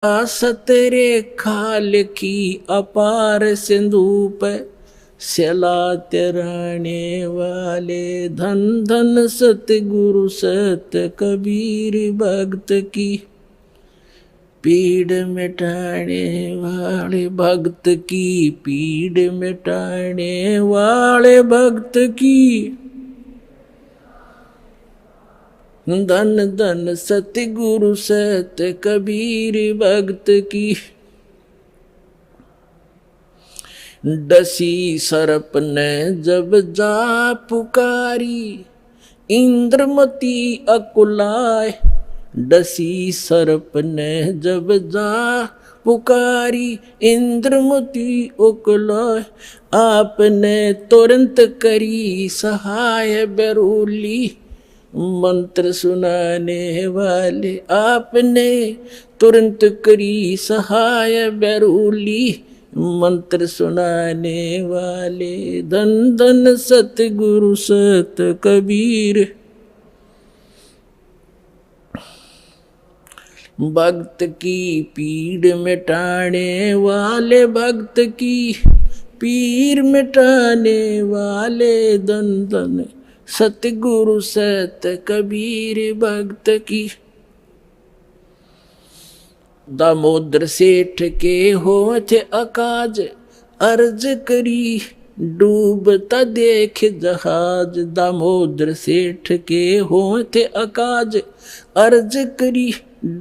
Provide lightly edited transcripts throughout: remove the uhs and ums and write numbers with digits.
सतरे खाल की अपार सिंधु पे सलात रहने वाले धन धन सतगुरु सत कबीर भक्त की पीड़ मिटाने वाले भक्त की पीड़ मिटाने वाले भक्त की धन धन सतगुरु सत कबीर भक्त की डसी सर्प ने जब जा पुकारी इंद्रमती अकुलाए डसी सर्प ने जब जा पुकारी इंद्रमती अकुलाए आपने तुरंत करी सहाय बेरूली मंत्र सुनाने वाले आपने तुरंत करी सहाय बेरूली मंत्र सुनाने वाले धन धन सतगुरु सत कबीर भक्त की पीड़ मिटाने वाले भक्त की पीर मिटाने वाले धन धन सतगुरु सत कबीर भक्त की दामोदर सेठ के होठ अकाज अर्ज करी डूबता देख जहाज दामोदर सेठ के होठ अकाज अर्ज करी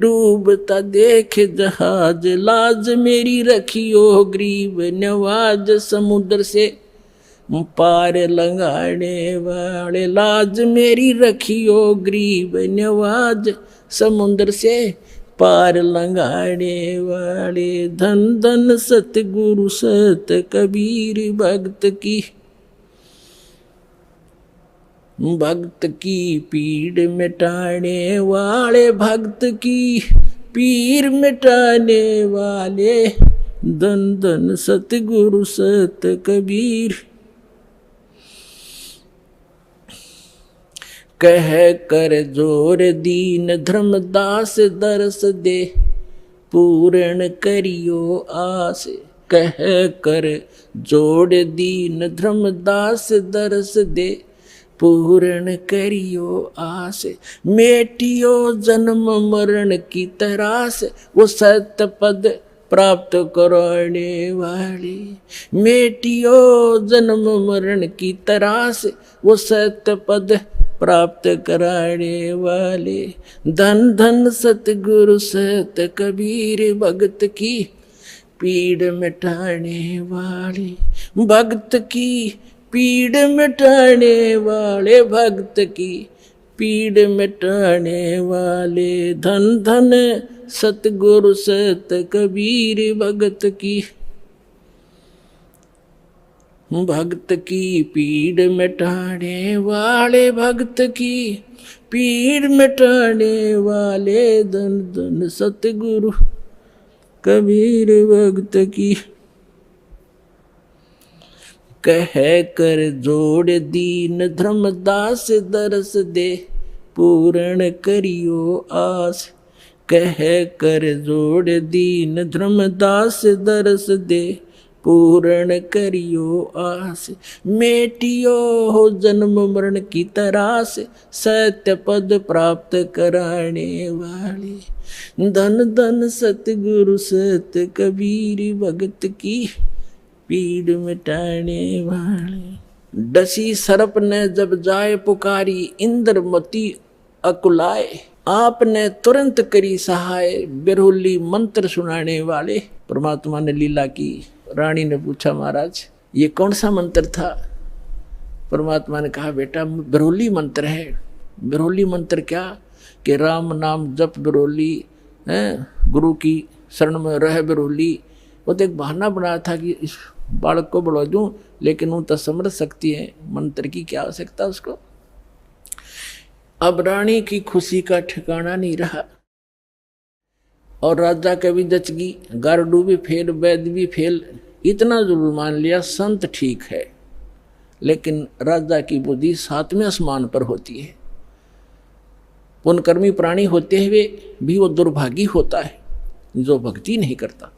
डूबता देख जहाज लाज मेरी रखियो गरीब नवाज समुद्र से पार लंगाने वाले लाज मेरी रखियो गरीब नवाज समुद्र से पार लंगाने वाले धन धन सतगुरु सत कबीर भक्त की भक्त की पीड़ मिटाने वाले भक्त की पीर मिटाने वाले धन धन सतगुरु सत कबीर कह कर जोर दीन धर्मदास दरस दे पूर्ण करियो आस कह कर जोड़ दीन धर्मदास दरस दे पूर्ण करियो आस मेटियो जन्म मरण की तरास वो सत्य पद प्राप्त कराने वाले मेटियो जन्म मरण की तरास वो सत्य पद प्राप्त कराने वाले धन धन सतगुरु सत कबीर भक्त की पीड़ मिटाने वाले भक्त की पीड़ मिटाने वाले भक्त की पीड़ मिटाने वाले धन धन सतगुरु सत कबीर भक्त की भक्त की पीड़ मिटाने वाले भक्त की पीड़ मिटाने वाले धन धन सतगुरु कबीर भक्त की कह कर जोड़ दीन धर्मदास दरस दे पूर्ण करियो आस कह कर जोड़ दीन धर्मदास दरस दे पूर्ण करियो आस मेटियो हो जन्म मरण की तरास सत्य पद प्राप्त कराने वाले धन धन सतगुरु सत कबीर भक्त की पीड़ मिटाने वाले डसी सर्प ने जब जाए पुकारी इंद्रमती अकुलाए आपने तुरंत करी सहाय बिरहुली मंत्र सुनाने वाले परमात्मा ने लीला की रानी ने पूछा महाराज ये कौन सा मंत्र था परमात्मा ने कहा बेटा बिरहुली मंत्र है बिरहुली मंत्र क्या कि राम नाम जप बिरहुली है गुरु की शरण में रह बिरहुली वो तो एक बहाना बनाया था कि इस बालक को बढ़ा दूं लेकिन वो तो समझ सकती है मंत्र की क्या आवश्यकता उसको अब रानी की खुशी का ठिकाना नहीं रहा और राजा का भी दचगी गारडू भी फेल वैद भी फेल इतना जरूर मान लिया संत ठीक है लेकिन राजा की बुद्धि सातवें आसमान पर होती है पुण्यकर्मी प्राणी होते हुए भी वो दुर्भागी होता है जो भक्ति नहीं करता।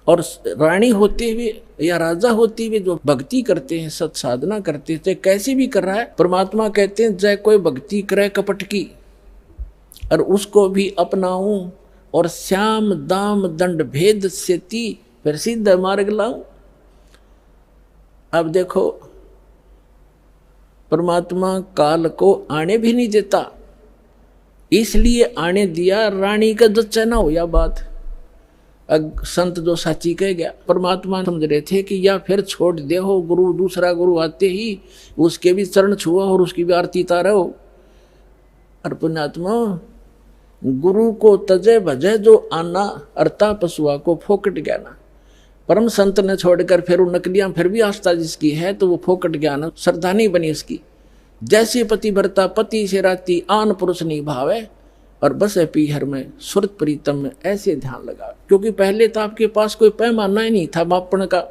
और रानी होते हुए या राजा होते हुए जो भक्ति करते हैं, सत साधना करते हैं, कैसे भी कर रहा है, परमात्मा कहते हैं जय कोई भक्ति करे कपट की और उसको भी अपनाऊं और श्याम दाम दंड भेद से ती फिर सिद्ध मार्ग लाऊं। अब देखो परमात्मा काल को आने भी नहीं देता, इसलिए आने दिया रानी का जच्चा ना हो या बात। संत जो साची कह गया, परमात्मा समझ रहे थे कि या फिर छोड़ दे हो गुरु, दूसरा गुरु आते ही उसके भी चरण छुआ और उसकी भी आरती तारो। और पुण्यात्मा गुरु को तजे भजे जो आना, अर्ता पशुआ को फोकट ज्ञाना। परम संत ने छोड़कर फिर वो नकलियां फिर भी आस्था जिसकी है तो वो फोकट ज्ञान श्रद्धा नहीं बनी उसकी। जैसे पति भरता पति से राती आन पुरुष नहीं भावे और बस है पीहर में सुरत प्रीतम में ऐसे ध्यान लगा। क्योंकि पहले तो आपके पास कोई पैमाना ही नहीं था मापन का,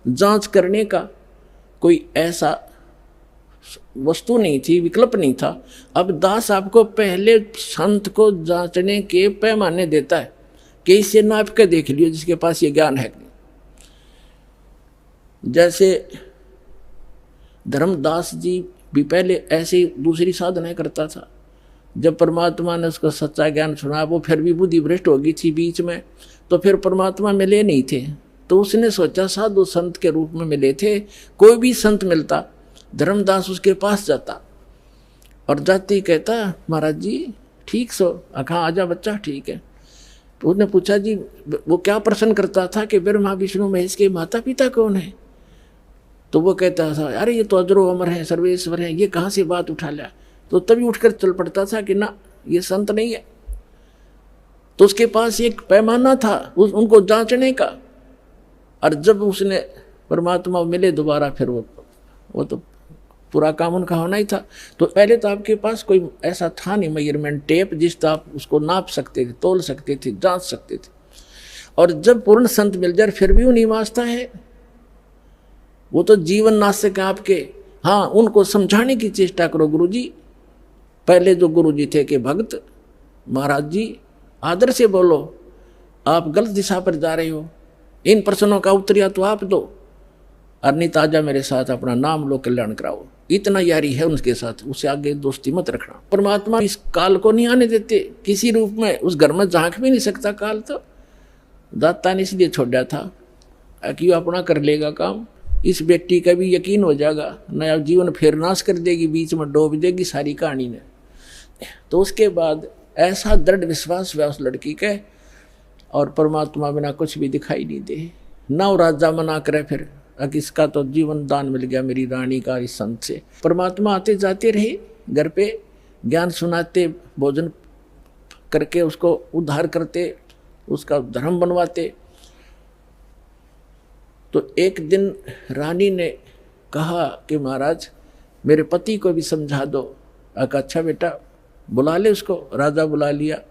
जांच करने का कोई ऐसा वस्तु नहीं थी, विकल्प नहीं था। अब दास आपको पहले संत को जांचने के पैमाने देता है कि इससे नाप के देख लियो जिसके पास ये ज्ञान है। जैसे धर्मदास जी भी पहले ऐसे दूसरी साधना करता था, जब परमात्मा ने उसको सच्चा ज्ञान सुना वो फिर भी बुद्धि भ्रष्ट हो गई थी बीच में, तो फिर परमात्मा मिले नहीं थे, तो उसने सोचा साधु संत के रूप में मिले थे। कोई भी संत मिलता धर्मदास उसके पास जाता और जाते ही कहता महाराज जी ठीक सो, कहाँ आजा बच्चा ठीक है। तो उसने पूछा जी वो क्या प्रश्न करता था कि ब्रह्मा विष्णु महेश के माता पिता कौन है? तो वो कहता था अरे ये तो अजरो अमर है, सर्वेश्वर है, ये कहाँ से बात उठा लिया। तो तभी उठकर चल पड़ता था कि ना ये संत नहीं है। तो उसके पास एक पैमाना था उनको जांचने का। और जब उसने परमात्मा मिले दोबारा फिर वो तो पूरा काम उनका होना ही था। तो पहले तो आपके पास कोई ऐसा था नहीं मेजरमेंट टेप जिससे आप उसको नाप सकते थे, तोल सकते थे, जांच सकते थे। और जब पूर्ण संत मिल जाए फिर भी वो नहीं वास्ता है, वो तो जीवन नाशक है आपके। हाँ उनको समझाने की चेष्टा करो गुरुजी। पहले जो गुरुजी थे कि भक्त महाराज जी आदर से बोलो, आप गलत दिशा पर जा रहे हो, इन प्रश्नों का उत्तर या तो आप दो और नहीं ताजा मेरे साथ अपना नाम लो कल्याण कराओ। इतना यारी है उनके साथ, उससे आगे दोस्ती मत रखना। परमात्मा इस काल को नहीं आने देते किसी रूप में, उस घर में झांक भी नहीं सकता काल। तो दाता ने इसलिए छोड़ा था कि अपना कर लेगा काम। इस बेटी का भी यकीन हो जाएगा, नया जीवन फिर नाश कर देगी, बीच में डूब देगी सारी कहानी ने। तो उसके बाद ऐसा दृढ़ विश्वास हुआ उस लड़की के, और परमात्मा बिना कुछ भी दिखाई नहीं दे। ना वो राजा मना करे फिर कि इसका तो जीवन दान मिल गया मेरी रानी का इस संत से। परमात्मा आते जाते रहे घर पे, ज्ञान सुनाते, भोजन करके उसको उद्धार करते, उसका धर्म बनवाते। तो एक दिन रानी ने कहा कि महाराज मेरे पति को भी समझा दो। अच्छा बेटा बुला ले उसको। राजा बुला लिया।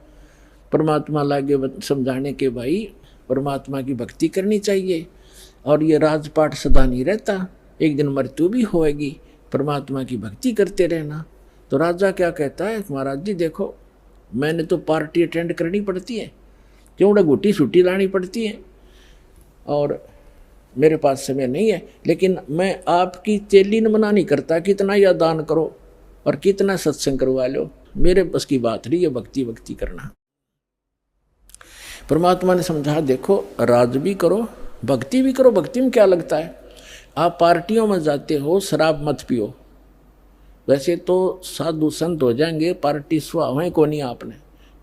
परमात्मा लागे समझाने के भाई परमात्मा की भक्ति करनी चाहिए और ये राजपाट सदा नहीं रहता, एक दिन मृत्यु भी होएगी, परमात्मा की भक्ति करते रहना। तो राजा क्या कहता है महाराज जी देखो मैंने तो पार्टी अटेंड करनी पड़ती है, क्यों घुटी छुट्टी लानी पड़ती है और मेरे पास समय नहीं है, लेकिन मैं आपकी चेली ने मना नहीं करता कितना या दान करो और कितना सत्संग करवा लो, मेरे बस की बात नहीं है भक्ति करना। परमात्मा ने समझा देखो राज भी करो भक्ति भी करो। भक्ति में क्या लगता है, आप पार्टियों में जाते हो शराब मत पियो, वैसे तो साधु संत हो जाएंगे, पार्टी सुहावें को नहीं आपने,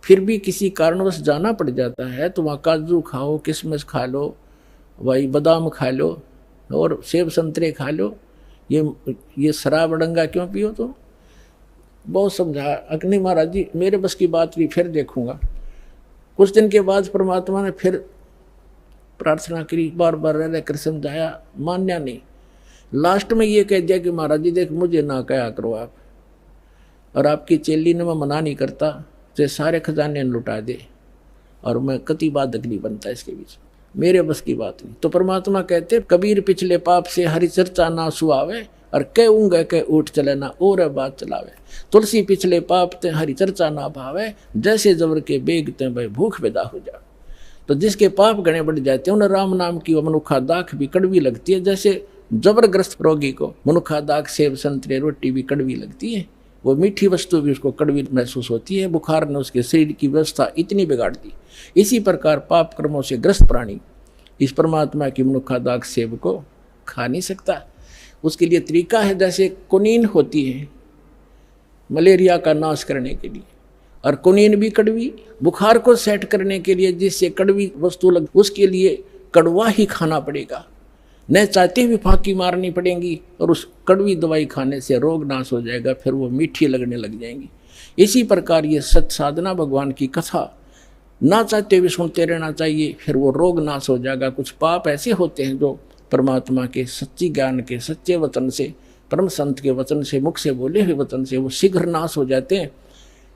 फिर भी किसी कारणवश जाना पड़ जाता है तो वहाँ काजू खाओ, किशमिश खा लो, भाई बादाम खा लो और सेब संतरे खा लो, ये शराब डंगा क्यों पियो। तो बहुत समझा अग्नि महाराज जी मेरे बस की बात भी, फिर देखूंगा। कुछ दिन के बाद परमात्मा ने फिर प्रार्थना करी, बार बार रह कर समझाया, मान्या नहीं। लास्ट में ये कह दिया कि महाराज जी देख मुझे ना कहा करो आप, और आपकी चेली ने मैं मना नहीं करता, तो सारे खजाने लुटा दे और मैं कति बाधक नहीं बनता इसके बीच, मेरे बस की बात नहीं। तो परमात्मा कहते कबीर पिछले पाप से हरि चर्चा ना सुहावे और कह ऊँगे कह उठ चले ना और बात चलावे। तुलसी पिछले पाप ते हरि चर्चा ना भावे, जैसे जबर के बेग ते भाई भूख पैदा हो जा। तो जिसके पाप गणे बढ़ जाते हैं उन्हें राम नाम की वो मनुखा दाख भी कड़वी लगती है। जैसे जबरग्रस्त रोगी को मनुखा दाख, सेब, संतरे, रोटी भी कड़वी लगती है, वो मीठी वस्तु भी उसको कड़वी महसूस होती है। बुखार ने उसके शरीर की व्यवस्था इतनी बिगाड़ दी। इसी प्रकार पाप कर्मों से ग्रस्त प्राणी इस परमात्मा की मनुखा दाख सेब को खा नहीं सकता। उसके लिए तरीका है, जैसे कुनीन होती है मलेरिया का नाश करने के लिए, और कुनीन भी कड़वी, बुखार को सेट करने के लिए जिससे कड़वी वस्तु लग, उसके लिए कड़वा ही खाना पड़ेगा, न चाहते हुए फांकी मारनी पड़ेगी, और उस कड़वी दवाई खाने से रोग नाश हो जाएगा, फिर वो मीठी लगने लग जाएंगी। इसी प्रकार ये सत साधना भगवान की कथा ना चाहते हुए सुनते रहना चाहिए, फिर वो रोग नाश हो जाएगा। कुछ पाप ऐसे होते हैं जो परमात्मा के सच्ची ज्ञान के सच्चे वचन से, परम संत के वचन से, मुख से बोले हुए वचन से वो शीघ्र नाश हो जाते हैं,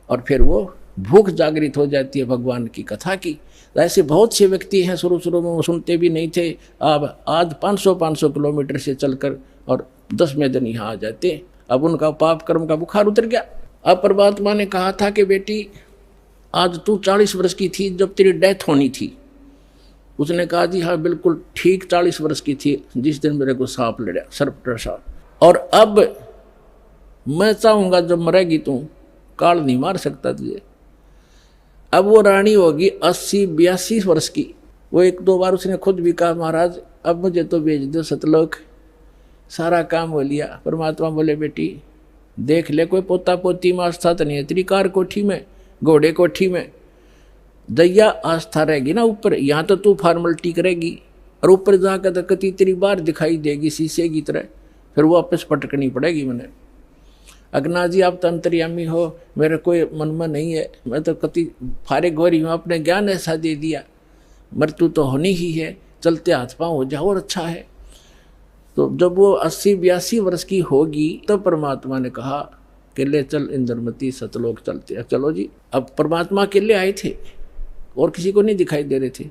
और फिर वो भूख जागृत हो जाती है भगवान की कथा की। ऐसे बहुत से व्यक्ति हैं शुरू में वो सुनते भी नहीं थे, अब आज 500 किलोमीटर से चलकर और 10वें दिन यहाँ आ जाते हैं। अब उनका पाप कर्म का बुखार उतर गया। अब परमात्मा ने कहा था कि बेटी आज तू 40 वर्ष की थी जब तेरी डेथ होनी थी। उसने कहा जी हाँ बिल्कुल ठीक 40 वर्ष की थी जिस दिन मेरे को सांप लड़ा, सर्प डसा, और अब मैं चाहूँगा जब मरेगी तू काल नहीं मार सकता तुझे। अब वो रानी होगी 80-82 वर्ष की। वो 1-2 बार उसने खुद भी कहा महाराज अब मुझे तो भेज दो सतलोक, सारा काम हो लिया। परमात्मा बोले बेटी देख ले कोई पोता पोती में आस्था तो नहीं है तेरी, कार कोठी में, घोड़े कोठी में, दैया आस्था रहेगी ना ऊपर, यहाँ तो तू फॉर्मलिटी करेगी, और ऊपर जाकर तो कति तेरी बार दिखाई देगी शीशे की तरह, फिर वो वापस पटकनी पड़ेगी। मैंने अगना जी आप तो अंतर्यामी हो, मेरे कोई मन में नहीं है, मैं तो कति फारे गोरी हूँ, अपने ज्ञान ऐसा दे दिया, मृत्यु तो होनी ही है, चलते हाथ पाँव हो जाओ और अच्छा है। तो जब वो 80-82 वर्ष की होगी तो परमात्मा ने कहा कि ले चल इंद्रमती सतलोक चलते हैं। चलो जी। अब परमात्मा अकेले आए थे और किसी को नहीं दिखाई दे रहे थे,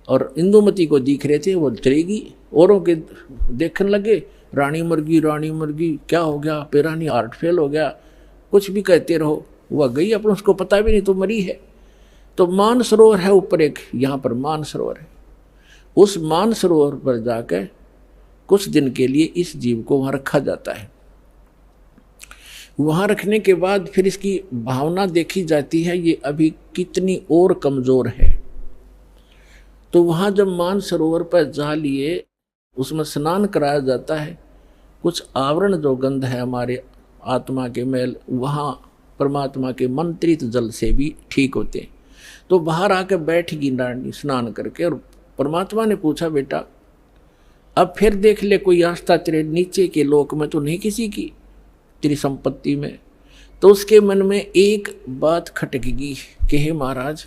और इंदुमती को दिख रहे थे, वो चलेगी। औरों के देखने लगे रानी मर गई, क्या हो गया, पेरानी हार्ट फेल हो गया, कुछ भी कहते रहो, वह गई अपन उसको पता भी नहीं तो मरी है। तो मान सरोवर है ऊपर एक, यहाँ पर मान सरोवर है, उस मान सरोवर पर जाकर कुछ दिन के लिए इस जीव को वहाँ रखा जाता है। वहाँ रखने के बाद फिर इसकी भावना देखी जाती है ये अभी कितनी और कमज़ोर है। तो वहाँ जब मान सरोवर पर जा लिए उसमें स्नान कराया जाता है, कुछ आवरण जो गंध है हमारे आत्मा के मैल वहाँ परमात्मा के मंत्रित जल से भी ठीक होते हैं। तो बाहर आकर बैठगी रानी स्नान करके, और परमात्मा ने पूछा बेटा अब फिर देख ले कोई आस्था तेरे नीचे के लोक में तो नहीं किसी की, तेरी संपत्ति में। तो उसके मन में एक बात खटकेगी कि हे महाराज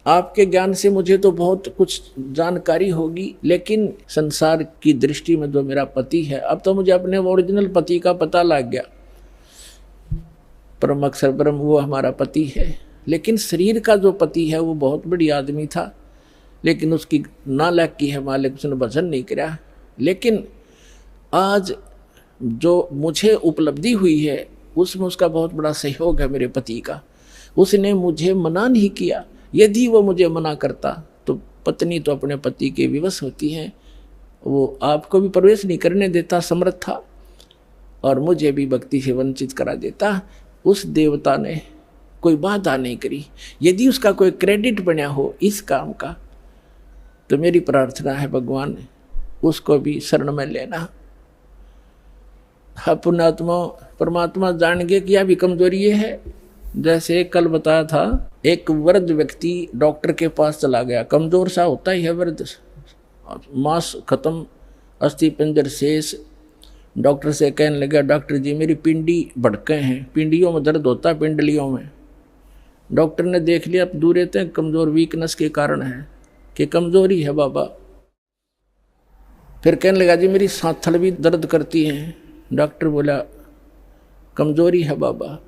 आपके ज्ञान से मुझे तो बहुत कुछ जानकारी होगी, लेकिन संसार की दृष्टि में जो मेरा पति है, अब तो मुझे अपने ओरिजिनल पति का पता लग गया, परम अक्षर ब्रह्म वो हमारा पति है। लेकिन शरीर का जो पति है वो बहुत बड़ी आदमी था, लेकिन उसकी नालायक की है मालिक, उसने भजन नहीं किया। लेकिन आज जो मुझे उपलब्धि हुई है उसमें उसका बहुत बड़ा सहयोग है मेरे पति का। उसने मुझे मना नहीं किया, यदि वो मुझे मना करता तो पत्नी तो अपने पति के विवश होती हैं, वो आपको भी प्रवेश नहीं करने देता समर्थ था, और मुझे भी भक्ति से वंचित करा देता। उस देवता ने कोई बाधा नहीं करी। यदि उसका कोई क्रेडिट बना हो इस काम का तो मेरी प्रार्थना है भगवान उसको भी शरण में लेना। पुण्यात्मा परमात्मा जान गए कि यह भी कमजोरी है। जैसे कल बताया था, एक वृद्ध व्यक्ति डॉक्टर के पास चला गया, कमजोर सा होता ही है वृद्ध, मांस खत्म, अस्थि पंजर शेष। डॉक्टर से कहने लगा डॉक्टर जी मेरी पिंडी भड़के हैं, पिंडियों में दर्द होता है, पिंडलियों में। डॉक्टर ने देख लिया, अब दूर रहते हैं, कमजोर वीकनेस के कारण है कि कमजोरी है बाबा। फिर कहने लगा जी मेरी सांथल भी दर्द करती है। डॉक्टर बोला कमजोरी है बाबा।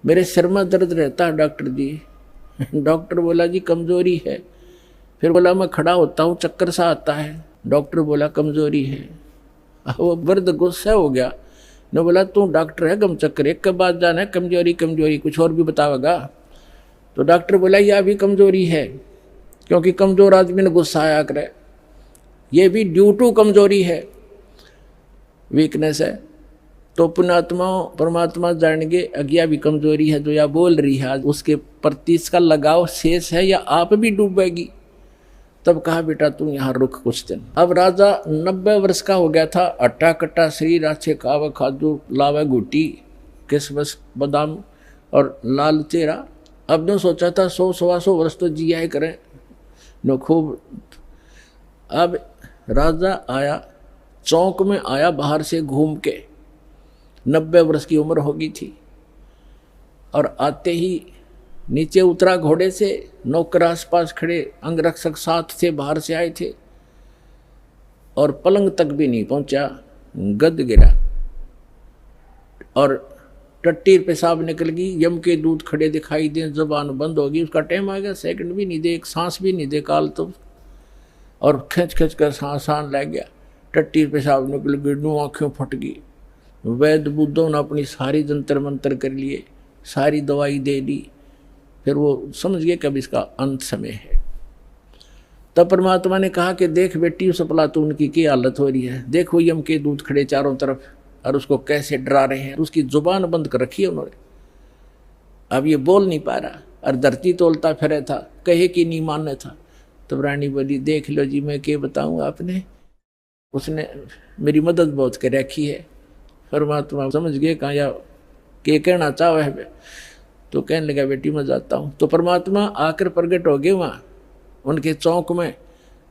मेरे सिर में दर्द रहता है डॉक्टर जी। डॉक्टर बोला जी कमजोरी है। फिर बोला मैं खड़ा होता हूँ चक्कर सा आता है। डॉक्टर बोला कमजोरी है। वो वृद्ध गुस्सा हो गया, ने बोला तू डॉक्टर है गम चक्कर, एक के बाद जाना है कमजोरी कमजोरी, कुछ और भी बतावेगा। तो डॉक्टर बोला यह भी कमजोरी है। क्योंकि कमजोर आदमी ने गुस्सा आया करे, ये भी ड्यू टू कमजोरी है, वीकनेस है। तो पुण्यात्मा परमात्मा जानेंगे अज्ञा भी कमजोरी है जो या बोल रही है, उसके प्रति इसका लगाव शेष है या आप भी डूबेगी। तब कहा बेटा तू यहाँ रुक कुछ दिन। अब राजा 90 वर्ष का हो गया था, अट्टा कट्टा शरीर, अच्छे खावे खादू, लावे गुटी, किसमस बादाम और लाल चेहरा। अब ने सोचा था 100-125 वर्ष तो जिया ही करें न खूब। अब राजा आया, चौक में आया बाहर से घूम के, 90 वर्ष की उम्र होगी थी, और आते ही नीचे उतरा घोड़े से, नौकर आसपास खड़े, अंगरक्षक साथ थे, बाहर से आए थे, और पलंग तक भी नहीं पहुंचा, गद गिरा और टट्टी पेशाब निकल गई, यम के दूध खड़े दिखाई दे, जबान बंद होगी, उसका टाइम आ गया, सेकंड भी नहीं दे, एक सांस भी नहीं दे काल तो, और खिंच खिंच कर सांस लग गया, टट्टी पेशाब निकल गई, नू आँखें फट गई। वैद्य बुद्धों ने अपनी सारी जंतर मंतर कर लिए, सारी दवाई दे दी, फिर वो समझ गए कि अब इसका अंत समय है। तब परमात्मा ने कहा कि देख बेटी उस अफलातून की क्या हालत हो रही है, देखो यम के दूध खड़े चारों तरफ और उसको कैसे डरा रहे हैं, उसकी जुबान बंद कर रखी है उन्होंने, अब ये बोल नहीं पा रहा, और धरती तोलता फिरे था, कहे कि नहीं मानने था। तब रानी बोली देख लो जी मैं क्या बताऊँ आपने, उसने मेरी मदद बहुत कर रखी है। परमात्मा समझ गए कहाँ या के कहना चाहे है, तो कहने लगा बेटी मैं जाता हूँ। तो परमात्मा आकर प्रकट हो गए वहाँ उनके चौक में।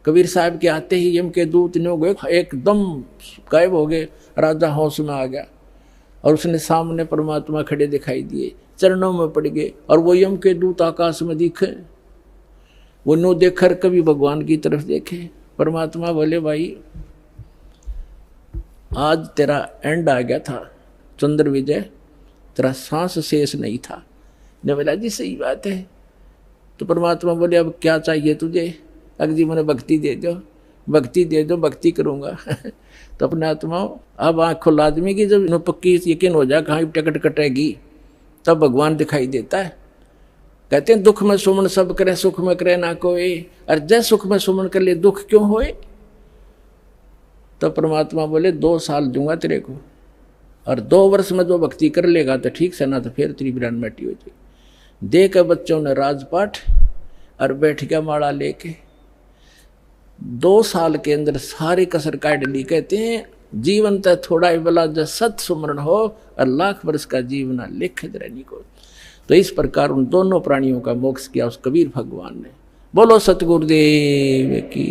कबीर साहब के आते ही यम के दूत ने हो गए, एकदम गायब हो गए, राजा होश में आ गया, और उसने सामने परमात्मा खड़े दिखाई दिए, चरणों में पड़ गए, और वो यम के दूत आकाश में दिखे, वो नो देखकर कभी भगवान की तरफ देखे। परमात्मा बोले भाई आज तेरा एंड आ गया था चंद्र विजय, तेरा सांस शेष नहीं था। ने बोला जी सही बात है। तो परमात्मा बोले अब क्या चाहिए तुझे, अगजी मैंने भक्ति दे दो, भक्ति दे दो, भक्ति करूँगा। तो अपने आत्मा अब आँख खुल आदमी की जब पक्की यकीन हो जाए कहाँ टिकट कटेगी, तब भगवान दिखाई देता है। कहते हैं दुख में सुमन सब करे, सुख में करे ना कोई, और जय सुख में सुमन कर ले दुख क्यों होए। तो परमात्मा बोले 2 साल दूंगा तेरे को, और 2 वर्ष में जो भक्ति कर लेगा तो ठीक से, ना तो फिर तेरी बिरान मिट्टी हो जाएगी। दे के बच्चों ने राजपाठ और बैठ गया माला लेके। 2 साल के अंदर सारी कसर काट ली। कहते हैं जीवन तय थोड़ा ही बला जब सत सुमरण हो, और लाख वर्ष का जीवना लिखित रहनी को। तो इस प्रकार उन दोनों प्राणियों का मोक्ष किया उस कबीर भगवान ने। बोलो सतगुरुदेव की।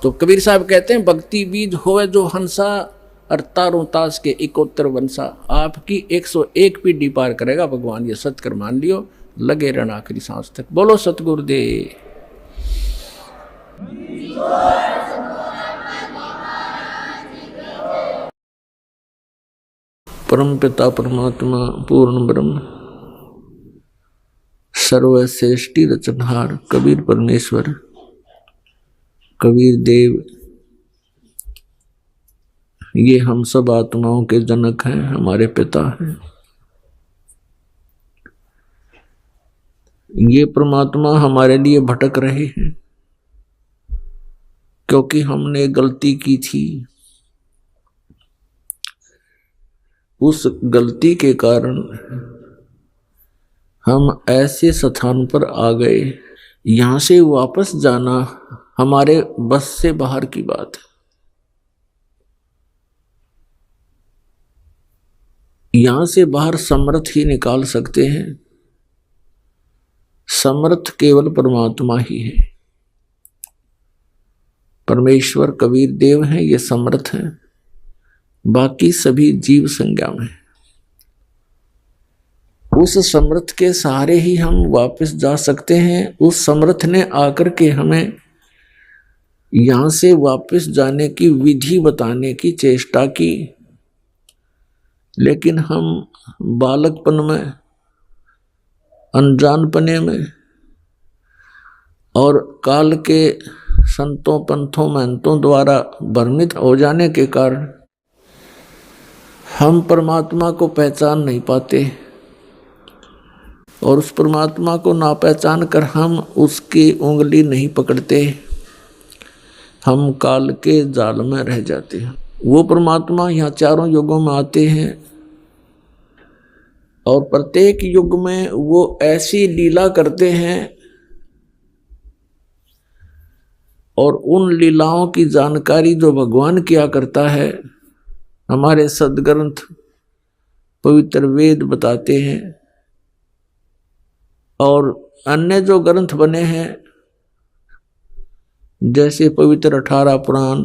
तो कबीर साहब कहते हैं भक्ति बीज होवे जो हंसा, और तारों तास के 71 वंशा। आपकी 101 पीढ़ी पार करेगा भगवान, ये सत्कर मान लियो, लगे रहना आखिरी सांस तक। बोलो सतगुरुदेव। परम पिता परमात्मा पूर्ण ब्रह्म सर्वश्रेष्ठी रचनहार कबीर परमेश्वर, कबीर देव, ये हम सब आत्माओं के जनक हैं, हमारे पिता हैं। ये परमात्मा हमारे लिए भटक रहे हैं क्योंकि हमने गलती की थी। उस गलती के कारण हम ऐसे स्थान पर आ गए, यहां से वापस जाना हमारे बस से बाहर की बात है। यहां से बाहर समर्थ ही निकाल सकते हैं, समर्थ केवल परमात्मा ही है। परमेश्वर कबीर देव हैं, ये समर्थ हैं, बाकी सभी जीव संज्ञा में। उस समर्थ के सहारे ही हम वापस जा सकते हैं। उस समर्थ ने आकर के हमें यहां से वापस जाने की विधि बताने की चेष्टा की, लेकिन हम बालकपन में, अनजानपने में और काल के संतों पंथों महंतों द्वारा भ्रमित हो जाने के कारण हम परमात्मा को पहचान नहीं पाते। और उस परमात्मा को ना पहचान कर हम उसकी उंगली नहीं पकड़ते, हम काल के जाल में रह जाते हैं। वो परमात्मा यहाँ चारों युगों में आते हैं और प्रत्येक युग में वो ऐसी लीला करते हैं और उन लीलाओं की जानकारी जो भगवान किया करता है हमारे सदग्रंथ पवित्र वेद बताते हैं। और अन्य जो ग्रंथ बने हैं जैसे पवित्र 18 पुराण,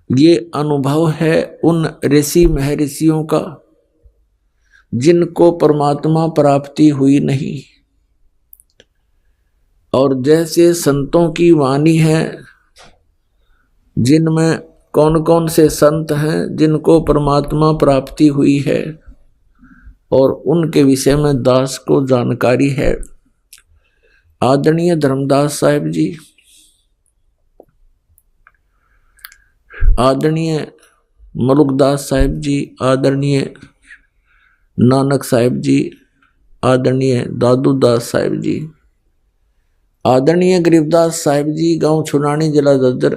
ये अनुभव है उन ऋषि महर्षियों का जिनको परमात्मा प्राप्ति हुई नहीं। और जैसे संतों की वाणी है जिनमें कौन कौन से संत हैं जिनको परमात्मा प्राप्ति हुई है और उनके विषय में दास को जानकारी है। आदरणीय धर्मदास साहिब जी, आदरणीय मलुकदास साहिब जी, आदरणीय नानक साहिब जी, आदरणीय दादू दास साहिब जी, आदरणीय गरीबदास साहिब जी, गांव छुनानी, जिला ददर,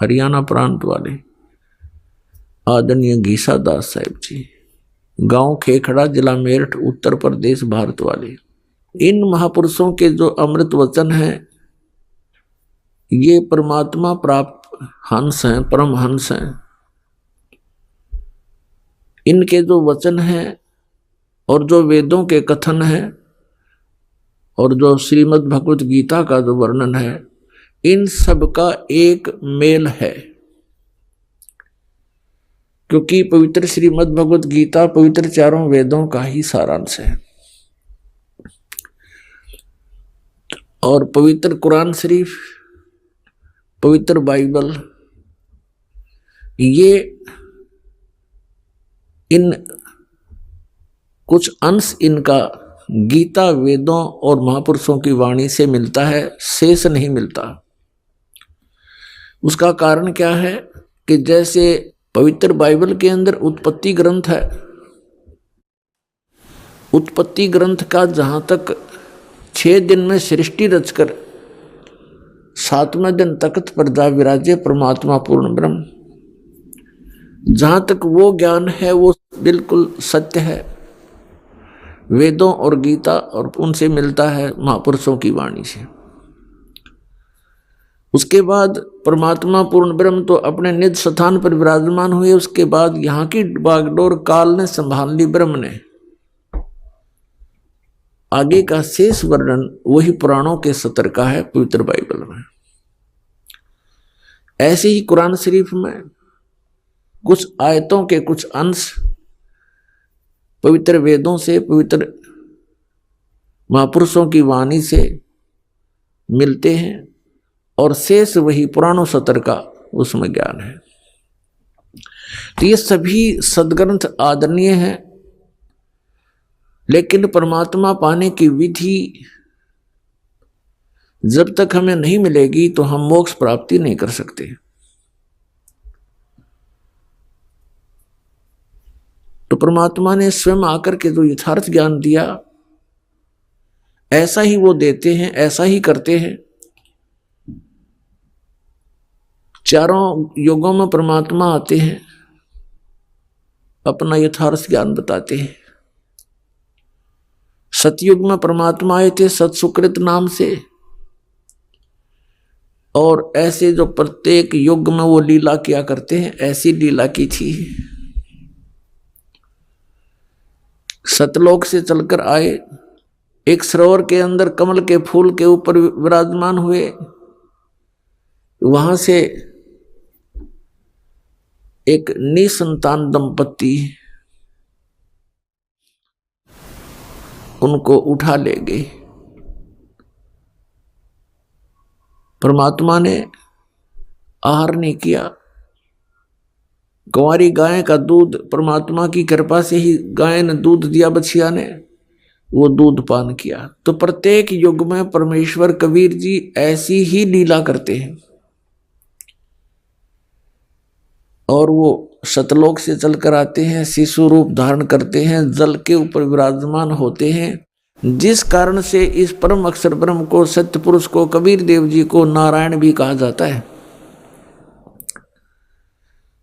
हरियाणा प्रांत वाले, आदरणीय गीसा दास साहिब जी, गांव खेखड़ा, जिला मेरठ, उत्तर प्रदेश, भारत वाले। इन महापुरुषों के जो अमृत वचन हैं ये परमात्मा प्राप्त हंस हैं, परम हंस हैं। इनके जो वचन हैं और जो वेदों के कथन हैं और जो श्रीमद् भगवत गीता का जो वर्णन है, इन सब का एक मेल है। क्योंकि पवित्र श्रीमद् भगवत गीता पवित्र चारों वेदों का ही सारांश है। और पवित्र कुरान शरीफ, पवित्र बाइबल, ये इन कुछ अंश इनका गीता, वेदों और महापुरुषों की वाणी से मिलता है, शेष नहीं मिलता। उसका कारण क्या है कि जैसे पवित्र बाइबल के अंदर उत्पत्ति ग्रंथ है, उत्पत्ति ग्रंथ का जहां तक 6 दिन में सृष्टि रचकर 7वें दिन तख्त पर जा विराजे परमात्मा पूर्ण ब्रह्म, जहां तक वो ज्ञान है वो बिल्कुल सत्य है। वेदों और गीता और उनसे मिलता है महापुरुषों की वाणी से। उसके बाद परमात्मा पूर्ण ब्रह्म तो अपने निज स्थान पर विराजमान हुए। उसके बाद यहाँ की बागडोर काल ने संभाल ली, ब्रह्म ने। आगे का शेष वर्णन वही पुराणों के सत्र का है पवित्र बाइबल में। ऐसे ही कुरान शरीफ में कुछ आयतों के कुछ अंश पवित्र वेदों से, पवित्र महापुरुषों की वाणी से मिलते हैं और शेष वही पुराणों सत्र का उसमें ज्ञान है। तो ये सभी सदग्रंथ आदरणीय हैं, लेकिन परमात्मा पाने की विधि जब तक हमें नहीं मिलेगी तो हम मोक्ष प्राप्ति नहीं कर सकते। तो परमात्मा ने स्वयं आकर के जो यथार्थ ज्ञान दिया ऐसा ही वो देते हैं, ऐसा ही करते हैं। चारों युगों में परमात्मा आते हैं, अपना यथार्थ ज्ञान बताते हैं। सतयुग में परमात्मा आए थे सतसुकृत नाम से, और ऐसे जो प्रत्येक युग में वो लीला किया करते हैं, ऐसी लीला की थी। सतलोक से चलकर आए, एक सरोवर के अंदर कमल के फूल के ऊपर विराजमान हुए। वहां से एक निसंतान दंपत्ति उनको उठा ले गए। परमात्मा ने आहार नहीं किया। कुंवारी गाय का दूध परमात्मा की कृपा से ही गाय ने दूध दिया, बछिया ने, वो दूध पान किया। तो प्रत्येक युग में परमेश्वर कबीर जी ऐसी ही लीला करते हैं। और वो सतलोक से चलकर आते हैं, शिशु रूप धारण करते हैं, जल के ऊपर विराजमान होते हैं, जिस कारण से इस परम अक्षर ब्रह्म को, सत्य पुरुष को, कबीर देव जी को नारायण भी कहा जाता है।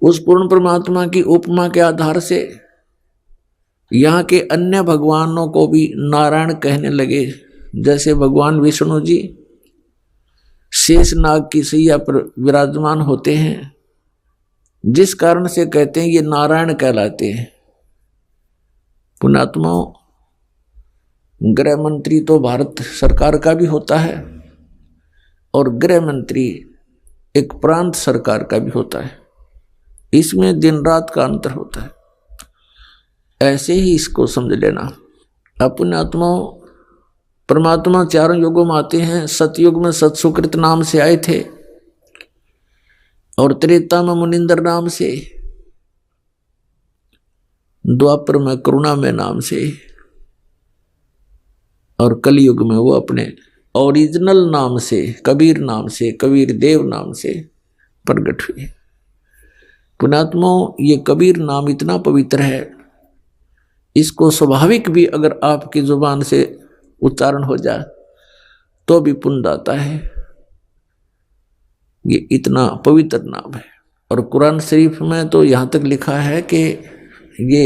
उस पूर्ण परमात्मा की उपमा के आधार से यहाँ के अन्य भगवानों को भी नारायण कहने लगे। जैसे भगवान विष्णु जी शेष नाग की सैया पर विराजमान होते हैं, जिस कारण से कहते हैं ये नारायण कहलाते हैं। पुण्यात्माओं, गृह मंत्री तो भारत सरकार का भी होता है और गृह मंत्री एक प्रांत सरकार का भी होता है। इसमें दिन रात का अंतर होता है। ऐसे ही इसको समझ लेना। पुण्यात्माओं, परमात्मा चारों युगों में आते हैं। सतयुग में सत्सुकृत नाम से आए थे और त्रेता में मुनिंदर नाम से, द्वापर में करुणा में नाम से, और कलयुग में वो अपने ओरिजिनल नाम से, कबीर नाम से, कबीर देव नाम से प्रकट हुए। पुण्यात्माओं, ये कबीर नाम इतना पवित्र है, इसको स्वाभाविक भी अगर आपकी जुबान से उच्चारण हो जाए तो भी पुण्य आता है। ये इतना पवित्र नाम है। और कुरान शरीफ में तो यहाँ तक लिखा है कि ये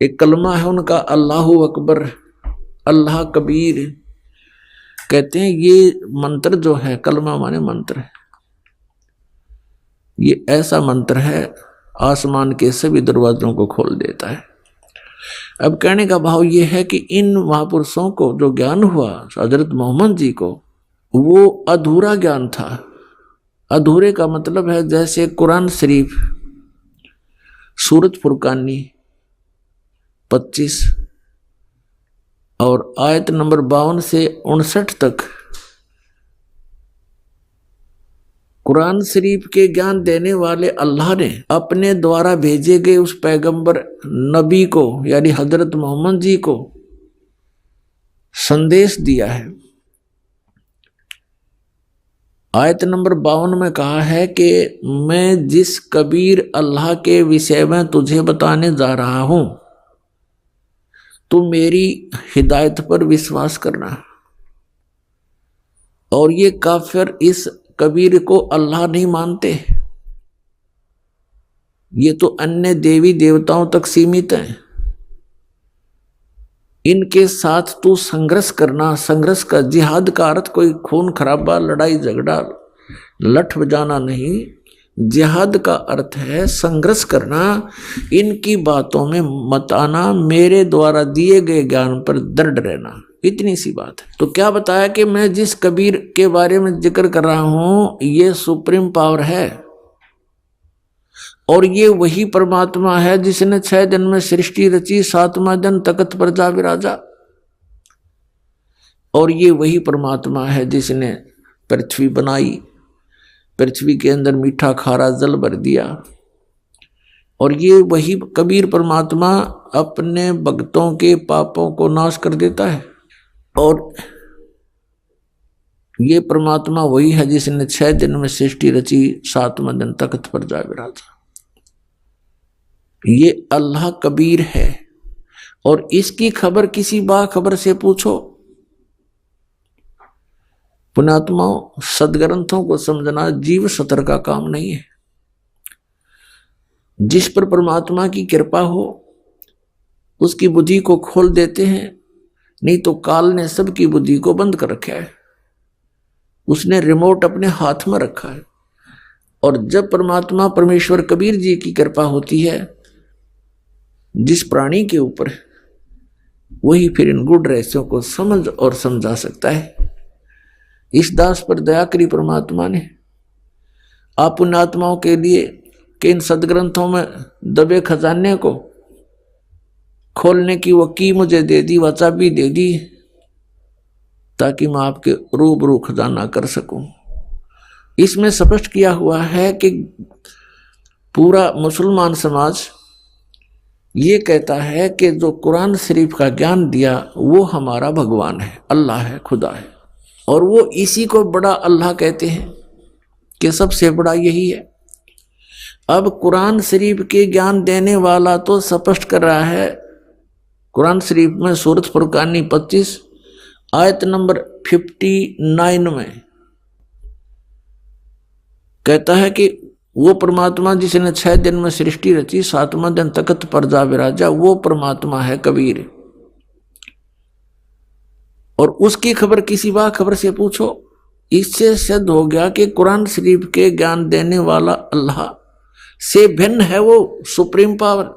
एक कलमा है उनका, अल्लाहु अकबर, अल्लाह कबीर। कहते हैं ये मंत्र जो है, कलमा माने मंत्र है, ये ऐसा मंत्र है आसमान के सभी दरवाजों को खोल देता है। अब कहने का भाव ये है कि इन महापुरुषों को जो ज्ञान हुआ हजरत मोहम्मद जी को, वो अधूरा ज्ञान था। अधूरे का मतलब है जैसे कुरान शरीफ सूरत फुरकानी 25 और आयत नंबर 52 से 59 तक कुरान शरीफ के ज्ञान देने वाले अल्लाह ने अपने द्वारा भेजे गए उस पैगंबर नबी को, यानी हजरत मोहम्मद जी को संदेश दिया है। आयत नंबर 52 में कहा है कि मैं जिस कबीर अल्लाह के विषय में तुझे बताने जा रहा हूं, तू मेरी हिदायत पर विश्वास करना। और ये काफिर इस कबीर को अल्लाह नहीं मानते, ये तो अन्य देवी देवताओं तक सीमित हैं। इनके साथ तू संघर्ष करना। संघर्ष का, जिहाद का अर्थ कोई खून खराबा, लड़ाई झगड़ा, लठ बजाना नहीं। जिहाद का अर्थ है संघर्ष करना। इनकी बातों में मत आना, मेरे द्वारा दिए गए ज्ञान पर दृढ़ रहना। इतनी सी बात है। तो क्या बताया कि मैं जिस कबीर के बारे में जिक्र कर रहा हूं, ये सुप्रीम पावर है और ये वही परमात्मा है जिसने 6 दिन में सृष्टि रची, 7वां दिन तख्त पर जा विराजा। और ये वही परमात्मा है जिसने पृथ्वी बनाई, पृथ्वी के अंदर मीठा खारा जल भर दिया। और ये वही कबीर परमात्मा अपने भक्तों के पापों को नाश कर देता है। और ये परमात्मा वही है जिसने 6 दिन में सृष्टि रची, 7वां दिन तख्त पर जा विराजा। ये अल्लाह कबीर है। और इसकी खबर किसी बाखबर से पूछो। पुण्यात्माओं, सदग्रंथों को समझना जीव सतर का काम नहीं है। जिस पर परमात्मा की कृपा हो उसकी बुद्धि को खोल देते हैं, नहीं तो काल ने सबकी बुद्धि को बंद कर रखा है। उसने रिमोट अपने हाथ में रखा है। और जब परमात्मा परमेश्वर कबीर जी की कृपा होती है जिस प्राणी के ऊपर, वही फिर इन गुड़ रहस्यों को समझ और समझा सकता है। इस दास पर दया करी परमात्मा ने। आप पुण्यात्माओं के लिए कि इन सदग्रंथों में दबे खजाने को खोलने की वो की मुझे दे दी, वो चाबी दे दी, ताकि मैं आपके रूबरू खजाना कर सकूं। इसमें स्पष्ट किया हुआ है कि पूरा मुसलमान समाज ये कहता है कि जो कुरान शरीफ का ज्ञान दिया वो हमारा भगवान है, अल्लाह है, खुदा है। और वो इसी को बड़ा अल्लाह कहते हैं कि सबसे बड़ा यही है। अब कुरान शरीफ के ज्ञान देने वाला तो स्पष्ट कर रहा है कुरान शरीफ में सूरत फुरकानी 25 आयत नंबर 59 में कहता है कि वो परमात्मा जिसने 6 दिन में सृष्टि रची 7वां दिन तख्त पर जा विराजा, वो परमात्मा है कबीर। और उसकी खबर किसी बा खबर से पूछो। इससे सिद्ध हो गया कि कुरान शरीफ के ज्ञान देने वाला अल्लाह से भिन्न है वो सुप्रीम पावर।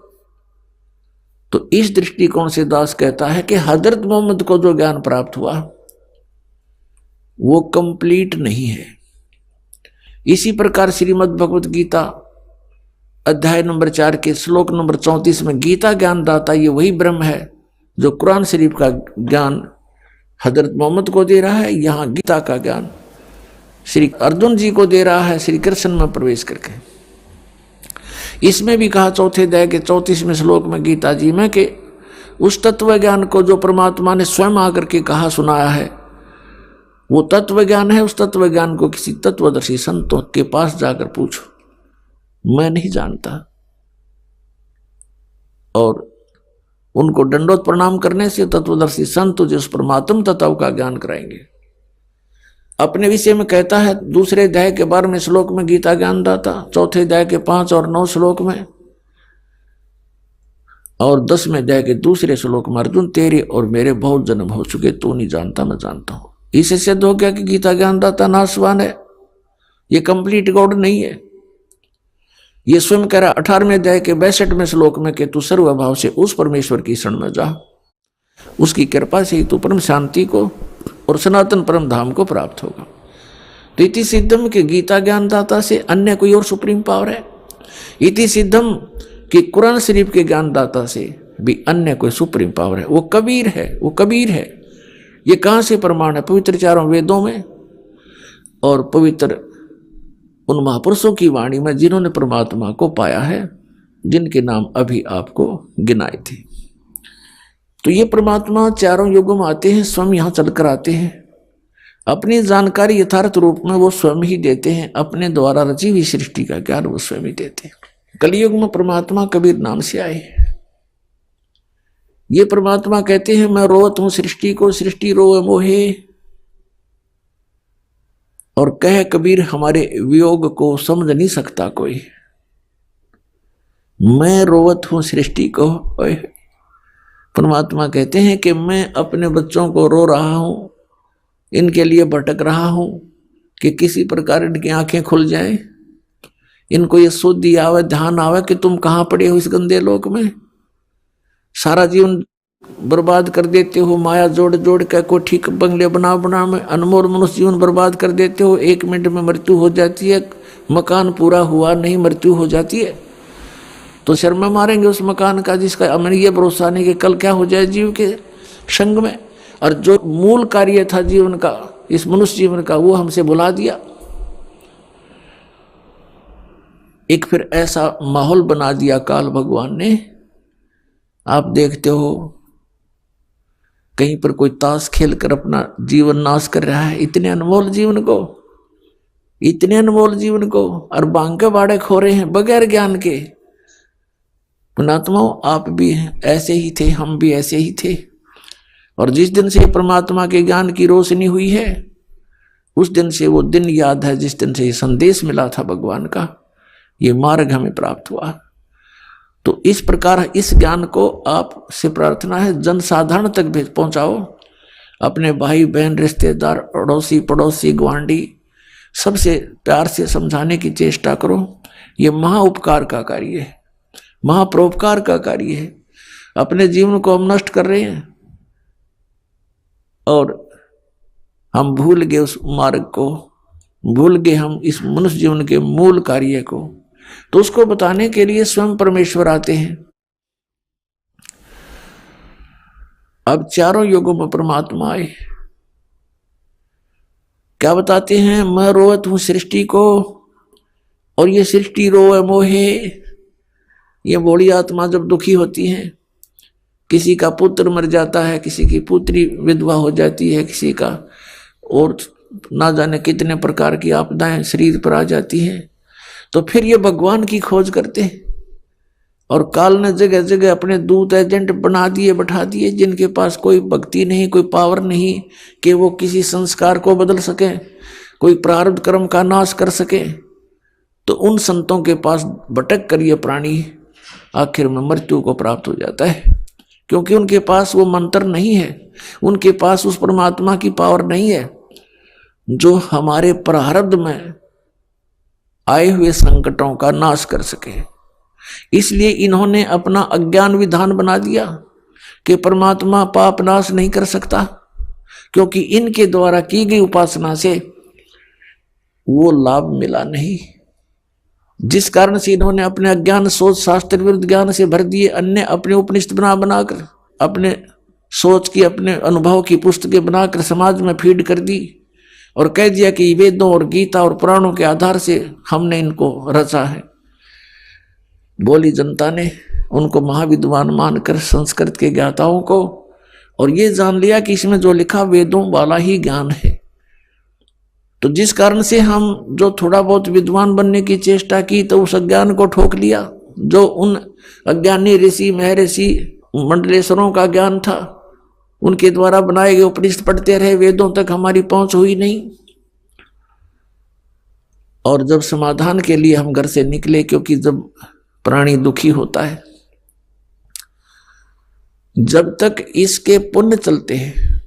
तो इस दृष्टिकोण से दास कहता है कि हजरत मोहम्मद को जो ज्ञान प्राप्त हुआ वो कंप्लीट नहीं है। इसी प्रकार श्रीमद् भगवत गीता अध्याय नंबर 4 के श्लोक नंबर 34 में गीता ज्ञान दाता ये वही ब्रह्म है जो कुरान शरीफ का ज्ञान हजरत मोहम्मद को दे रहा है। यहाँ गीता का ज्ञान श्री अर्जुन जी को दे रहा है श्री कृष्ण में प्रवेश करके। इसमें भी कहा चौथे अध्याय के 34वें श्लोक में गीता जी में कि उस तत्व ज्ञान को जो परमात्मा ने स्वयं आकर के कहा सुनाया है वो तत्व ज्ञान है। उस तत्व ज्ञान को किसी तत्वदर्शी संतों के पास जाकर पूछो, मैं नहीं जानता। और उनको दंडोत प्रणाम करने से तत्वदर्शी संत तुझे उस परमात्म तत्व का ज्ञान कराएंगे। अपने विषय में कहता है दूसरे अध्याय के 12वें श्लोक में गीता ज्ञान दाता, चौथे अध्याय के 5 और 9 श्लोक में, और 10वें अध्याय के दूसरे श्लोक में अर्जुन तेरे और मेरे बहुत जन्म हो चुके, तू नहीं जानता मैं जानता हूं। इसे सिद्ध हो गया कि गीता ज्ञान दाता नाशवान है, ये कंप्लीट गॉड नहीं है। ये स्वयं कह रहा 18वें अध्याय के 62वें श्लोक में कि तू सर्वभाव से उस परमेश्वर की शरण में जा, उसकी कृपा से ही तू परम शांति को और सनातन परम धाम को प्राप्त होगा। तो इति सिद्धम के गीता ज्ञान दाता से अन्य कोई और सुप्रीम पावर है। इति सिद्धम कि कुरान शरीफ के ज्ञान दाता से भी अन्य कोई सुप्रीम पावर है, वो कबीर है, वो कबीर है। ये कहां से प्रमाण है? पवित्र 4 वेदों में और पवित्र उन महापुरुषों की वाणी में जिन्होंने परमात्मा को पाया है, जिनके नाम अभी आपको गिनाए थे। तो ये परमात्मा चारों युगों में आते हैं, स्वयं यहाँ चलकर आते हैं, अपनी जानकारी यथार्थ रूप में वो स्वयं ही देते हैं, अपने द्वारा रची हुई सृष्टि का ज्ञान वो स्वयं ही देते हैं। कलयुग में परमात्मा कबीर नाम से आए। ये परमात्मा कहते हैं मैं रोवत हूं सृष्टि को, सृष्टि रोवे मोहे। और कह कबीर हमारे वियोग को समझ नहीं सकता कोई, मैं रोवत हूं सृष्टि को। परमात्मा कहते हैं कि मैं अपने बच्चों को रो रहा हूं, इनके लिए भटक रहा हूं कि किसी प्रकार इनकी आंखें खुल जाएं, इनको ये सुधि आवे, ध्यान आवे कि तुम कहां पड़े हो इस गंदे लोक में। सारा जीवन बर्बाद कर देते हो, माया जोड़ जोड़ के कोई ठीक बंगले बना बना में अनमोल मनुष्य जीवन बर्बाद कर देते हो। 1 मिनट में मृत्यु हो जाती है, मकान पूरा हुआ नहीं मृत्यु हो जाती है। तो शर्मा मारेंगे उस मकान का जिसका हमें ये भरोसा नहीं कि कल क्या हो जाए जीव के संग में। और जो मूल कार्य था जीवन का, इस मनुष्य जीवन का, वो हमसे भुला दिया। एक फिर ऐसा माहौल बना दिया काल भगवान ने। आप देखते हो कहीं पर कोई ताश खेल कर अपना जीवन नाश कर रहा है, इतने अनमोल जीवन को, इतने अनमोल जीवन को, और भांग के बाड़े खो रहे हैं बगैर ज्ञान के। पुणात्माओं आप भी ऐसे ही थे, हम भी ऐसे ही थे। और जिस दिन से परमात्मा के ज्ञान की रोशनी हुई है उस दिन से वो दिन याद है जिस दिन से ये संदेश मिला था भगवान का, ये मार्ग हमें प्राप्त हुआ। तो इस प्रकार इस ज्ञान को आप से प्रार्थना है जनसाधारण तक पहुंचाओ। अपने भाई बहन रिश्तेदार अड़ोसी पड़ोसी गुआंढी सबसे प्यार से समझाने की चेष्टा करो। ये महाउपकार का कार्य है, महापरोपकार का कार्य है। अपने जीवन को हम नष्ट कर रहे हैं और हम भूल गए उस मार्ग को, भूल गए हम इस मनुष्य जीवन के मूल कार्य को। तो उसको बताने के लिए स्वयं परमेश्वर आते हैं। अब चारों युगों में परमात्मा आए, क्या बताते हैं? मैं रोवत हूं सृष्टि को और ये सृष्टि रोवे मोहे। ये बूढ़ी आत्मा जब दुखी होती है, किसी का पुत्र मर जाता है, किसी की पुत्री विधवा हो जाती है, किसी का और ना जाने कितने प्रकार की आपदाएं शरीर पर आ जाती हैं, तो फिर ये भगवान की खोज करते हैं। और काल ने जगह जगह अपने दूत एजेंट बना दिए, बैठा दिए, जिनके पास कोई भक्ति नहीं, कोई पावर नहीं कि वो किसी संस्कार को बदल सके, कोई प्रारब्ध कर्म का नाश कर सके। तो उन संतों के पास भटक कर ये प्राणी आखिर में मृत्यु को प्राप्त हो जाता है, क्योंकि उनके पास वो मंत्र नहीं है, उनके पास उस परमात्मा की पावर नहीं है जो हमारे प्रारब्ध में आए हुए संकटों का नाश कर सके। इसलिए इन्होंने अपना अज्ञान विधान बना दिया कि परमात्मा पाप नाश नहीं कर सकता, क्योंकि इनके द्वारा की गई उपासना से वो लाभ मिला नहीं। जिस कारण से इन्होंने अपने अज्ञान सोच शास्त्र विरुद्ध ज्ञान से भर दिए, अन्य अपने उपनिषद बनाकर अपने सोच की, अपने अनुभव की पुस्तकें बनाकर समाज में फीड कर दी और कह दिया कि वेदों और गीता और पुराणों के आधार से हमने इनको रचा है। बोली जनता ने उनको महाविद्वान मानकर संस्कृत के ज्ञाताओं को, और ये जान लिया कि इसमें जो लिखा वेदों वाला ही ज्ञान है। तो जिस कारण से हम जो थोड़ा बहुत विद्वान बनने की चेष्टा की तो उस अज्ञान को ठोक लिया। जो उन अज्ञानी ऋषि महर्षि मंडलेश्वरों का ज्ञान था, उनके द्वारा बनाए गए उपनिषद पढ़ते रहे, वेदों तक हमारी पहुंच हुई नहीं। और जब समाधान के लिए हम घर से निकले, क्योंकि जब प्राणी दुखी होता है, जब तक इसके पुण्य चलते हैं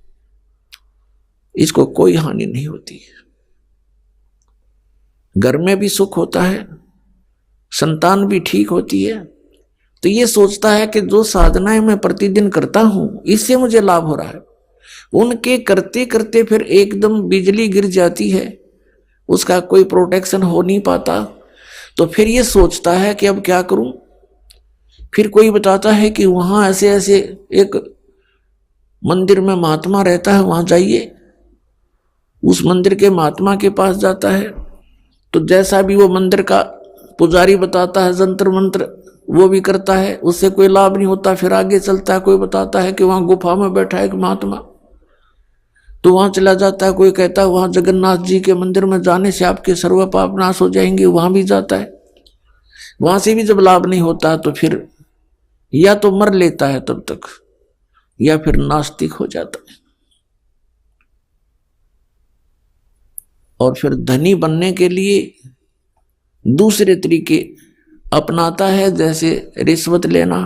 इसको कोई हानि नहीं होती। घर में भी सुख होता है, संतान भी ठीक होती है। तो ये सोचता है कि जो साधनाएं मैं प्रतिदिन करता हूं इससे मुझे लाभ हो रहा है। उनके करते करते फिर एकदम बिजली गिर जाती है, उसका कोई प्रोटेक्शन हो नहीं पाता। तो फिर ये सोचता है कि अब क्या करूं। फिर कोई बताता है कि वहां ऐसे ऐसे एक मंदिर में महात्मा रहता है, वहां जाइए। उस मंदिर के महात्मा के पास जाता है तो जैसा भी वो मंदिर का पुजारी बताता है, जंतर मंत्र वो भी करता है, उससे कोई लाभ नहीं होता। फिर आगे चलता है, कोई बताता है कि वहां गुफा में बैठा है एक महात्मा, तो वहां चला जाता है। कोई कहता है वहां जगन्नाथ जी के मंदिर में जाने से आपके सर्व पाप नाश हो जाएंगे, वहां भी जाता है। वहां से भी जब लाभ नहीं होता तो फिर या तो मर लेता है तब तक, या फिर नास्तिक हो जाता है। और फिर धनी बनने के लिए दूसरे तरीके अपनाता है, जैसे रिश्वत लेना,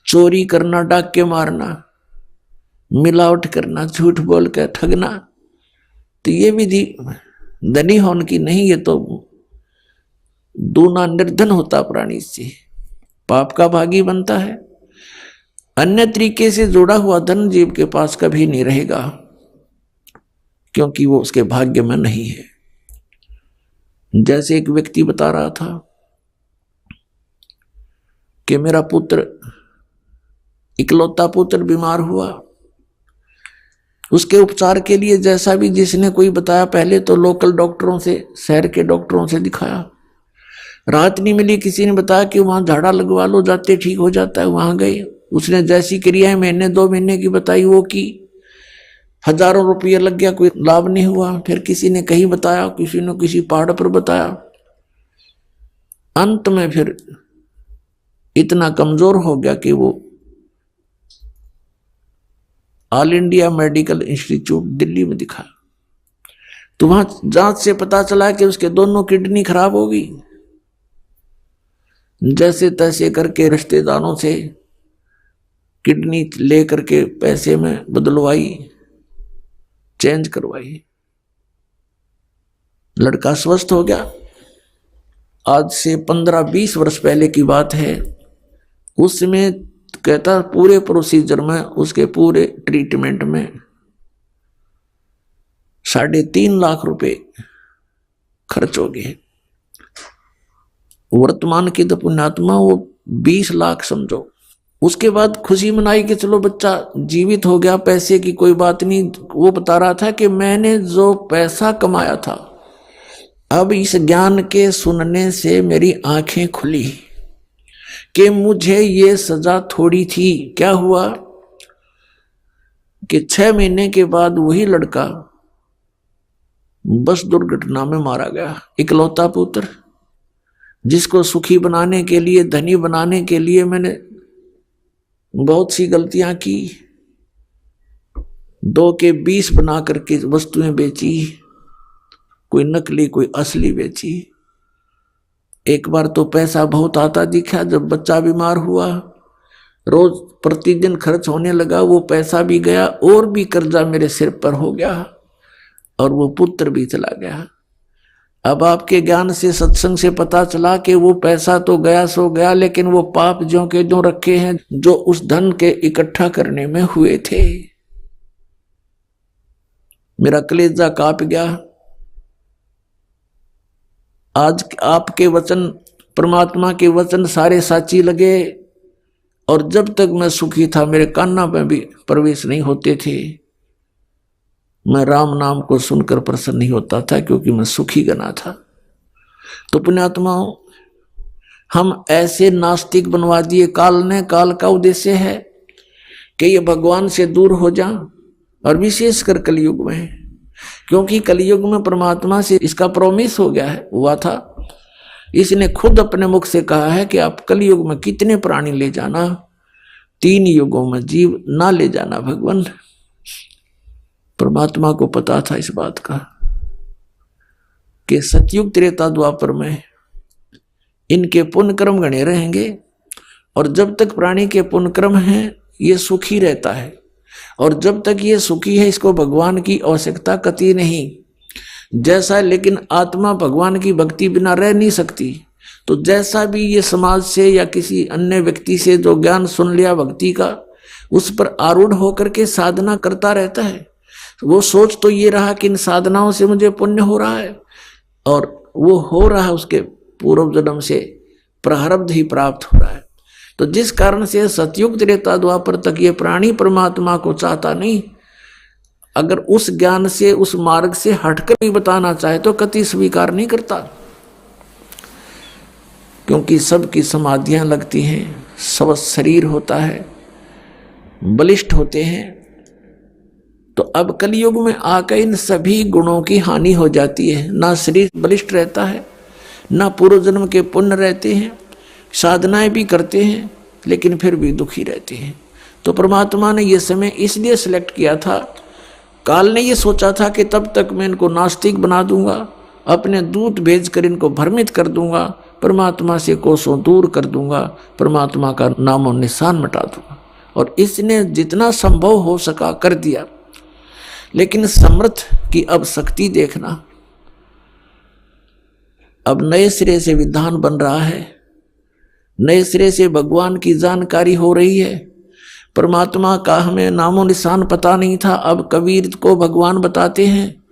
चोरी करना, डाके मारना, मिलावट करना, झूठ बोल कर ठगना। तो ये विधि धनी होने की नहीं, ये तो दूना निर्धन होता प्राणी से, पाप का भागी बनता है। अन्य तरीके से जुड़ा हुआ धन जीव के पास कभी नहीं रहेगा, क्योंकि वो उसके भाग्य में नहीं है। जैसे एक व्यक्ति बता रहा था कि मेरा पुत्र, इकलौता पुत्र बीमार हुआ, उसके उपचार के लिए जैसा भी जिसने कोई बताया, पहले तो लोकल डॉक्टरों से, शहर के डॉक्टरों से दिखाया, राहत नहीं मिली। किसी ने बताया कि वहां झाड़ा लगवा लो, जाते ठीक हो जाता है, वहां गए, उसने जैसी क्रियाएं महीने 2 महीने की बताई वो की, हजारों रुपये लग गया, कोई लाभ नहीं हुआ। फिर किसी ने कहीं बताया, किसी ने किसी पहाड़ पर बताया। अंत में फिर इतना कमजोर हो गया कि वो all India medical institute Delhi में दिखा, तो वहां जांच से पता चला कि उसके दोनों किडनी खराब हो गई। जैसे तैसे करके रिश्तेदारों से किडनी लेकर के पैसे में बदलवाई, चेंज करवाई, लड़का स्वस्थ हो गया। आज से 15-20 वर्ष पहले की बात है। उसमें कहता पूरे प्रोसीजर में, उसके पूरे ट्रीटमेंट में 3.5 लाख रुपए खर्च हो गए। वर्तमान की तो पुण्यात्मा वो 20 लाख समझो। उसके बाद खुशी मनाई कि चलो बच्चा जीवित हो गया, पैसे की कोई बात नहीं। वो बता रहा था कि मैंने जो पैसा कमाया था, अब इस ज्ञान के सुनने से मेरी आंखें खुली कि मुझे ये सजा थोड़ी थी। क्या हुआ कि 6 महीने के बाद वही लड़का बस दुर्घटना में मारा गया, इकलौता पुत्र, जिसको सुखी बनाने के लिए, धनी बनाने के लिए मैंने बहुत सी गलतियां की, 2 के 20 बना करके वस्तुएं बेची, कोई नकली कोई असली बेची। एक बार तो पैसा बहुत आता दिखा, जब बच्चा बीमार हुआ, रोज प्रतिदिन खर्च होने लगा, वो पैसा भी गया और भी कर्जा मेरे सिर पर हो गया और वो पुत्र भी चला गया। अब आपके ज्ञान से, सत्संग से पता चला कि वो पैसा तो गया सो गया, लेकिन वो पाप ज्यों के ज्यों रखे हैं जो उस धन के इकट्ठा करने में हुए थे। मेरा कलेजा कांप गया। आज आपके वचन, परमात्मा के वचन सारे साची लगे, और जब तक मैं सुखी था मेरे कान्ना में भी प्रवेश नहीं होते थे। मैं राम नाम को सुनकर प्रसन्न नहीं होता था, क्योंकि मैं सुखी गना था। तो पुण्यात्माओं, हम ऐसे नास्तिक बनवा दिए काल ने। काल का उद्देश्य है कि ये भगवान से दूर हो जाएं, और विशेषकर कलयुग में, क्योंकि कलयुग में परमात्मा से इसका प्रॉमिस हो गया है, हुआ था। इसने खुद अपने मुख से कहा है कि आप कलयुग में कितने प्राणी ले जाना, 3 युगों में जीव ना ले जाना भगवान। परमात्मा को पता था इस बात का कि सतयुग त्रेता द्वापर में इनके पुण्य कर्म गणे रहेंगे, और जब तक प्राणी के पुण्य कर्म हैं ये सुखी रहता है, और जब तक ये सुखी है इसको भगवान की आवश्यकता कतई नहीं। जैसा, लेकिन आत्मा भगवान की भक्ति बिना रह नहीं सकती। तो जैसा भी ये समाज से या किसी अन्य व्यक्ति से जो ज्ञान सुन लिया भक्ति का, उस पर आरूढ़ होकर के साधना करता रहता है। वो सोच तो ये रहा कि इन साधनाओं से मुझे पुण्य हो रहा है, और वो हो रहा है उसके पूर्व जन्म से प्रारब्ध ही प्राप्त हो रहा है। तो जिस कारण से सतयुग त्रेता द्वापर तक ये प्राणी परमात्मा को चाहता नहीं, अगर उस ज्ञान से, उस मार्ग से हटकर भी बताना चाहे तो कति स्वीकार नहीं करता, क्योंकि सबकी समाधियां लगती हैं, सब शरीर होता है, बलिष्ठ होते हैं। तो अब कलयुग में आकर इन सभी गुणों की हानि हो जाती है। ना शरीर बलिष्ठ रहता है, ना पूर्व जन्म के पुण्य रहते हैं, साधनाएं भी करते हैं लेकिन फिर भी दुखी रहते हैं। तो परमात्मा ने यह समय इसलिए सिलेक्ट किया था, काल ने यह सोचा था कि तब तक मैं इनको नास्तिक बना दूंगा, अपने दूत भेजकर इनको भ्रमित कर दूंगा, परमात्मा से कोसों दूर कर दूंगा, परमात्मा का नामो निशान मिटा दूंगा। और इसने जितना संभव हो सका कर दिया। लेकिन समर्थ की अब शक्ति देखना, अब नए सिरे से विधान बन रहा है, नए सिरे से भगवान की जानकारी हो रही है। परमात्मा का हमें नामो निशान पता नहीं था, अब कबीर को भगवान बताते हैं।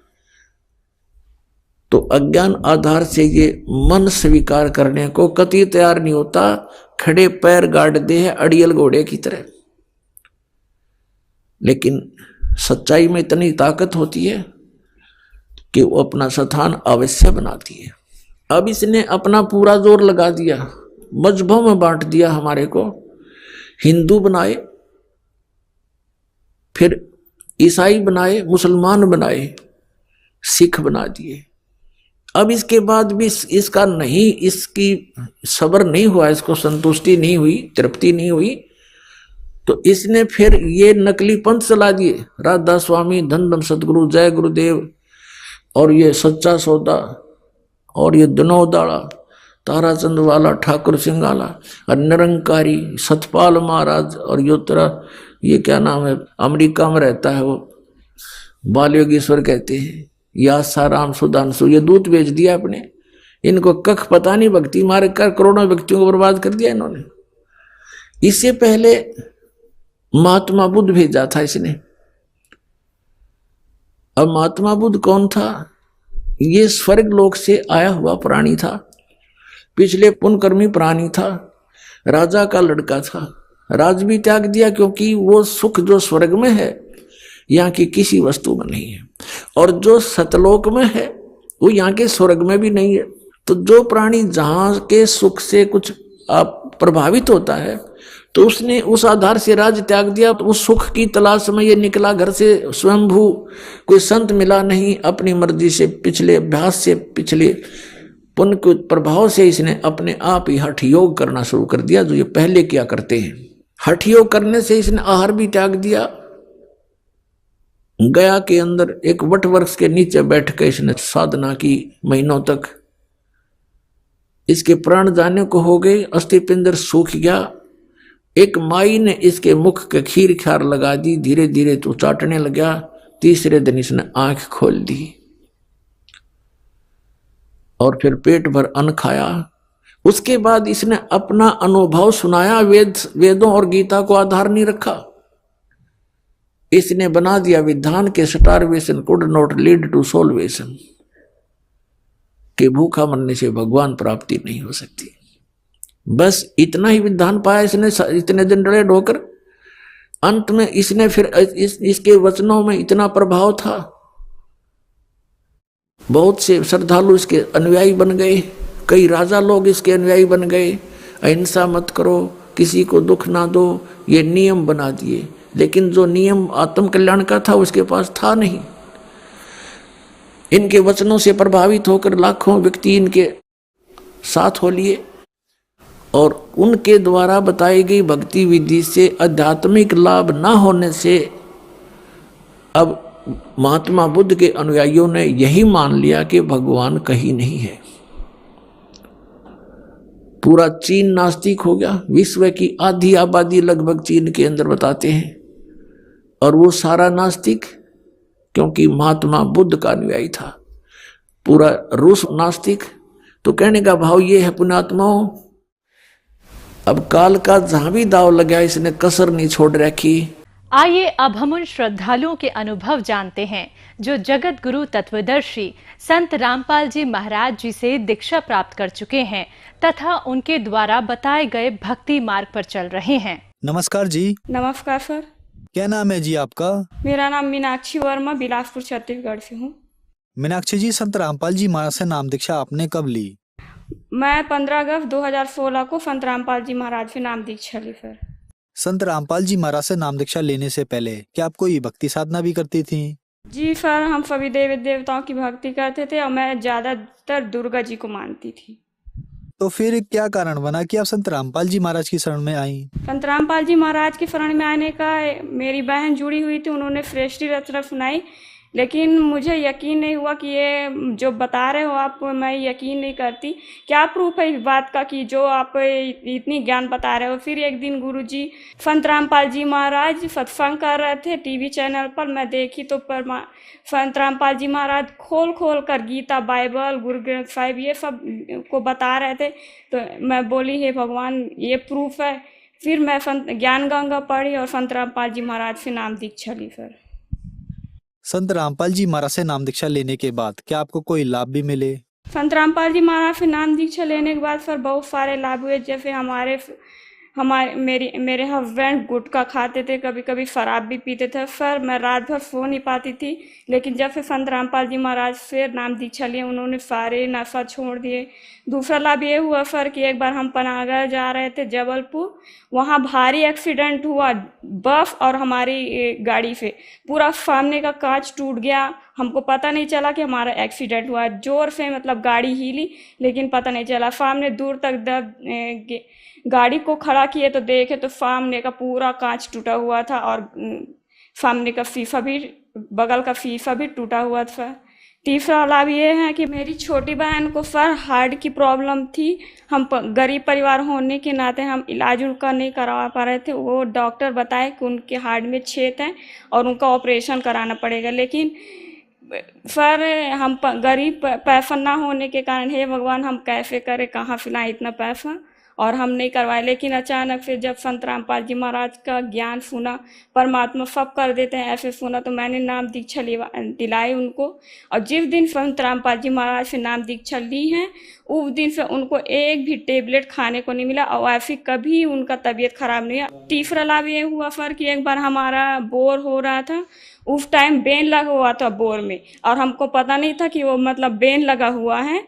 तो अज्ञान आधार से ये मन स्वीकार करने को कतई तैयार नहीं होता, खड़े पैर गाड़ दे है अड़ियल घोड़े की तरह। लेकिन सच्चाई में इतनी ताकत होती है कि वो अपना स्थान अवश्य बनाती है। अब इसने अपना पूरा जोर लगा दिया, मजहबों में बांट दिया हमारे को, हिंदू बनाए, फिर ईसाई बनाए, मुसलमान बनाए, सिख बना दिए। अब इसके बाद भी इसका नहीं, इसकी सब्र नहीं हुआ, इसको संतुष्टि नहीं हुई, तृप्ति नहीं हुई, तो इसने फिर ये नकली पंथ चला दिए, राधा स्वामी, धन धन सतगुरु, जय गुरुदेव, और ये सच्चा सौदा, और ये दिनोदाड़ा, ताराचंद वाला, ठाकुर सिंगाला, और निरंकारी सतपाल महाराज, और योत्रा, ये क्या नाम है, अमेरिका में रहता है वो, बाल योगेश्वर कहते हैं, या साराम सुधांशु, ये दूत बेच दिया अपने। इनको कख पता नहीं, भक्ति मार कर करोड़ों व्यक्तियों को बर्बाद कर दिया इन्होंने। इससे पहले महात्मा बुद्ध भेजा था इसने। अब महात्मा बुद्ध कौन था? ये स्वर्ग लोक से आया हुआ प्राणी था, पिछले पुण्यकर्मी प्राणी था, राजा का लड़का था। राज भी त्याग दिया क्योंकि वो सुख जो स्वर्ग में है यहाँ की किसी वस्तु में नहीं है, और जो सतलोक में है वो यहाँ के स्वर्ग में भी नहीं है। तो जो प्राणी जहाँ के सुख से कुछ आप प्रभावित होता है, तो उसने उस आधार से राज्य त्याग दिया। तो उस सुख की तलाश में ये निकला घर से स्वयंभू, कोई संत मिला नहीं। अपनी मर्जी से, पिछले अभ्यास से, पिछले पुण्य के प्रभाव से इसने अपने आप ही हठ योग करना शुरू कर दिया, जो ये पहले किया करते हैं। हठ योग करने से इसने आहार भी त्याग दिया। गया के अंदर एक वट वृक्ष के नीचे बैठ कर इसने साधना की महीनों तक। इसके प्राण जाने को हो गए, अस्थि पिंजर सूख गया। एक माई ने इसके मुख के खीर खार लगा दी, धीरे धीरे तो चाटने लगा। तीसरे दिन इसने आंख खोल दी और फिर पेट भर अन्न खाया। उसके बाद इसने अपना अनुभव सुनाया। वेदों और गीता को आधार नहीं रखा। इसने बना दिया विधान के starvation could not lead to salvation, कि भूखा मरने से भगवान प्राप्ति नहीं हो सकती। बस इतना ही विधान पाया इसने इतने दिन डरे ढोकर। अंत में इसने फिर इसके वचनों में इतना प्रभाव था, बहुत से श्रद्धालु इसके अनुयायी बन गए। कई राजा लोग इसके अनुयायी बन गए। अहिंसा मत करो, किसी को दुख ना दो, ये नियम बना दिए। लेकिन जो नियम आत्म कल्याण का था उसके पास था नहीं। इनके वचनों से प्रभावित होकर लाखों व्यक्ति इनके साथ हो लिए और उनके द्वारा बताई गई भक्ति विधि से आध्यात्मिक लाभ न होने से अब महात्मा बुद्ध के अनुयायियों ने यही मान लिया कि भगवान कहीं नहीं है। पूरा चीन नास्तिक हो गया। विश्व की आधी आबादी लगभग चीन के अंदर बताते हैं, और वो सारा नास्तिक, क्योंकि महात्मा बुद्ध का अनुयायी था। पूरा रूस नास्तिक। तो कहने का भाव ये है पुण्यात्माओं, अब काल का जहां भी दाव लगा इसने कसर नहीं छोड़ रखी। आइए अब हम उन श्रद्धालुओं के अनुभव जानते हैं जो जगत गुरु तत्वदर्शी संत रामपाल जी महाराज जी से दीक्षा प्राप्त कर चुके हैं तथा उनके द्वारा बताए गए भक्ति मार्ग पर चल रहे हैं। नमस्कार जी। नमस्कार सर। क्या नाम है जी आपका? मेरा नाम मीनाक्षी वर्मा, बिलासपुर छत्तीसगढ़ से हूँ। मीनाक्षी जी, संत रामपाल जी महाराज से नाम दीक्षा आपने कब ली? मैं 15 अगस्त 2016 को संत रामपाल जी महाराज से नाम दीक्षा ली सर। संत रामपाल जी महाराज से नाम दीक्षा लेने से पहले क्या आप कोई भक्ति साधना भी करती थी? जी सर, हम सभी देवी देवताओं की भक्ति करते थे और मैं ज्यादातर दुर्गा जी को मानती थी। तो फिर क्या कारण बना कि आप संत रामपाल जी महाराज की शरण में आई? संत रामपाल जी महाराज की शरण में आने का मेरी बहन जुड़ी हुई थी, उन्होंने श्रेष्ठी रचना सुनाई, लेकिन मुझे यकीन नहीं हुआ कि ये जो बता रहे हो आप, मैं यकीन नहीं करती। क्या प्रूफ है इस बात का कि जो आप इतनी ज्ञान बता रहे हो। फिर एक दिन गुरुजी संत रामपाल जी महाराज सत्संग कर रहे थे टीवी चैनल पर, मैं देखी तो संत रामपाल जी महाराज खोल कर गीता, बाइबल, गुरु ग्रंथ साहिब ये सब को बता रहे थे। तो मैं बोली, हे भगवान, ये प्रूफ है। फिर मैं संत ज्ञान गंगा पढ़ी और संत रामपाल जी महाराज से नाम दीक्षा ली सर। संत रामपाल जी महाराज से नाम दीक्षा लेने के बाद क्या आपको कोई लाभ भी मिले? संत रामपाल जी महाराज से नाम दीक्षा लेने के बाद सर बहुत सारे लाभ हुए। जैसे मेरे हस्बैंड गुटखा खाते थे, कभी कभी शराब भी पीते थे सर। मैं रात भर सो नहीं पाती थी, लेकिन जब से संत रामपाल जी महाराज से नाम दीक्षा लिए, उन्होंने सारे नशा छोड़ दिए। दूसरा लाभ ये हुआ सर कि एक बार हम पनागढ़ जा रहे थे जबलपुर, वहाँ भारी एक्सीडेंट हुआ बस और हमारी गाड़ी से। पूरा सामने का कांच टूट गया, हमको पता नहीं चला कि हमारा एक्सीडेंट हुआ। जोर से मतलब गाड़ी हिली, लेकिन पता नहीं चला। सामने दूर तक गाड़ी को खड़ा किए तो देखे तो सामने का पूरा कांच टूटा हुआ था और सामने का शीशा भी, बगल का शीशा भी टूटा हुआ था। तीसरा लाभ ये है कि मेरी छोटी बहन को सर हार्ट की प्रॉब्लम थी। हम गरीब परिवार होने के नाते हम इलाज उनका नहीं करवा पा रहे थे। वो डॉक्टर बताए कि उनके हार्ट में छेद है और उनका ऑपरेशन कराना पड़ेगा, लेकिन सर हम गरीब पैसा ना होने के कारण, हे भगवान हम कैसे करें, कहाँ से लाएं इतना पैसा, और हम नहीं करवाए। लेकिन अचानक से जब संत रामपाल जी महाराज का ज्ञान सुना, परमात्मा सब कर देते हैं ऐसे सुना, तो मैंने नाम दीक्षा दिलाई उनको। और जिस दिन संत रामपाल जी महाराज से नाम दीक्षा ली है, उस दिन से उनको एक भी टेबलेट खाने को नहीं मिला और ऐसी कभी उनका तबीयत खराब नहीं हुआ। तीसरा लाभ ये हुआ सर कि एक बार हमारा बोर हो रहा था, उस टाइम बेन लगा हुआ था बोर में, और हमको पता नहीं था कि वो मतलब बेन लगा हुआ है।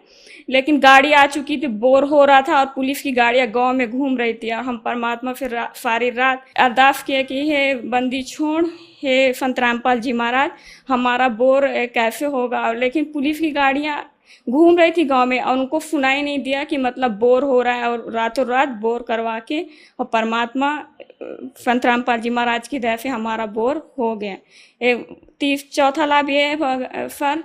लेकिन गाड़ी आ चुकी थी, बोर हो रहा था और पुलिस की गाड़ियां गांव में घूम रही थी। और हम परमात्मा फिर सारी रात अरदास किए कि हे बंदी छोड़, हे संत रामपाल जी महाराज, हमारा बोर कैसे होगा। लेकिन पुलिस की गाड़ियां घूम रही थी गांव में और उनको सुनाई नहीं दिया कि मतलब बोर हो रहा है, और रातों रात बोर करवा के और परमात्मा संत रामपाल जी महाराज की दया से हमारा बोर हो गया। चौथा लाभ ये है सर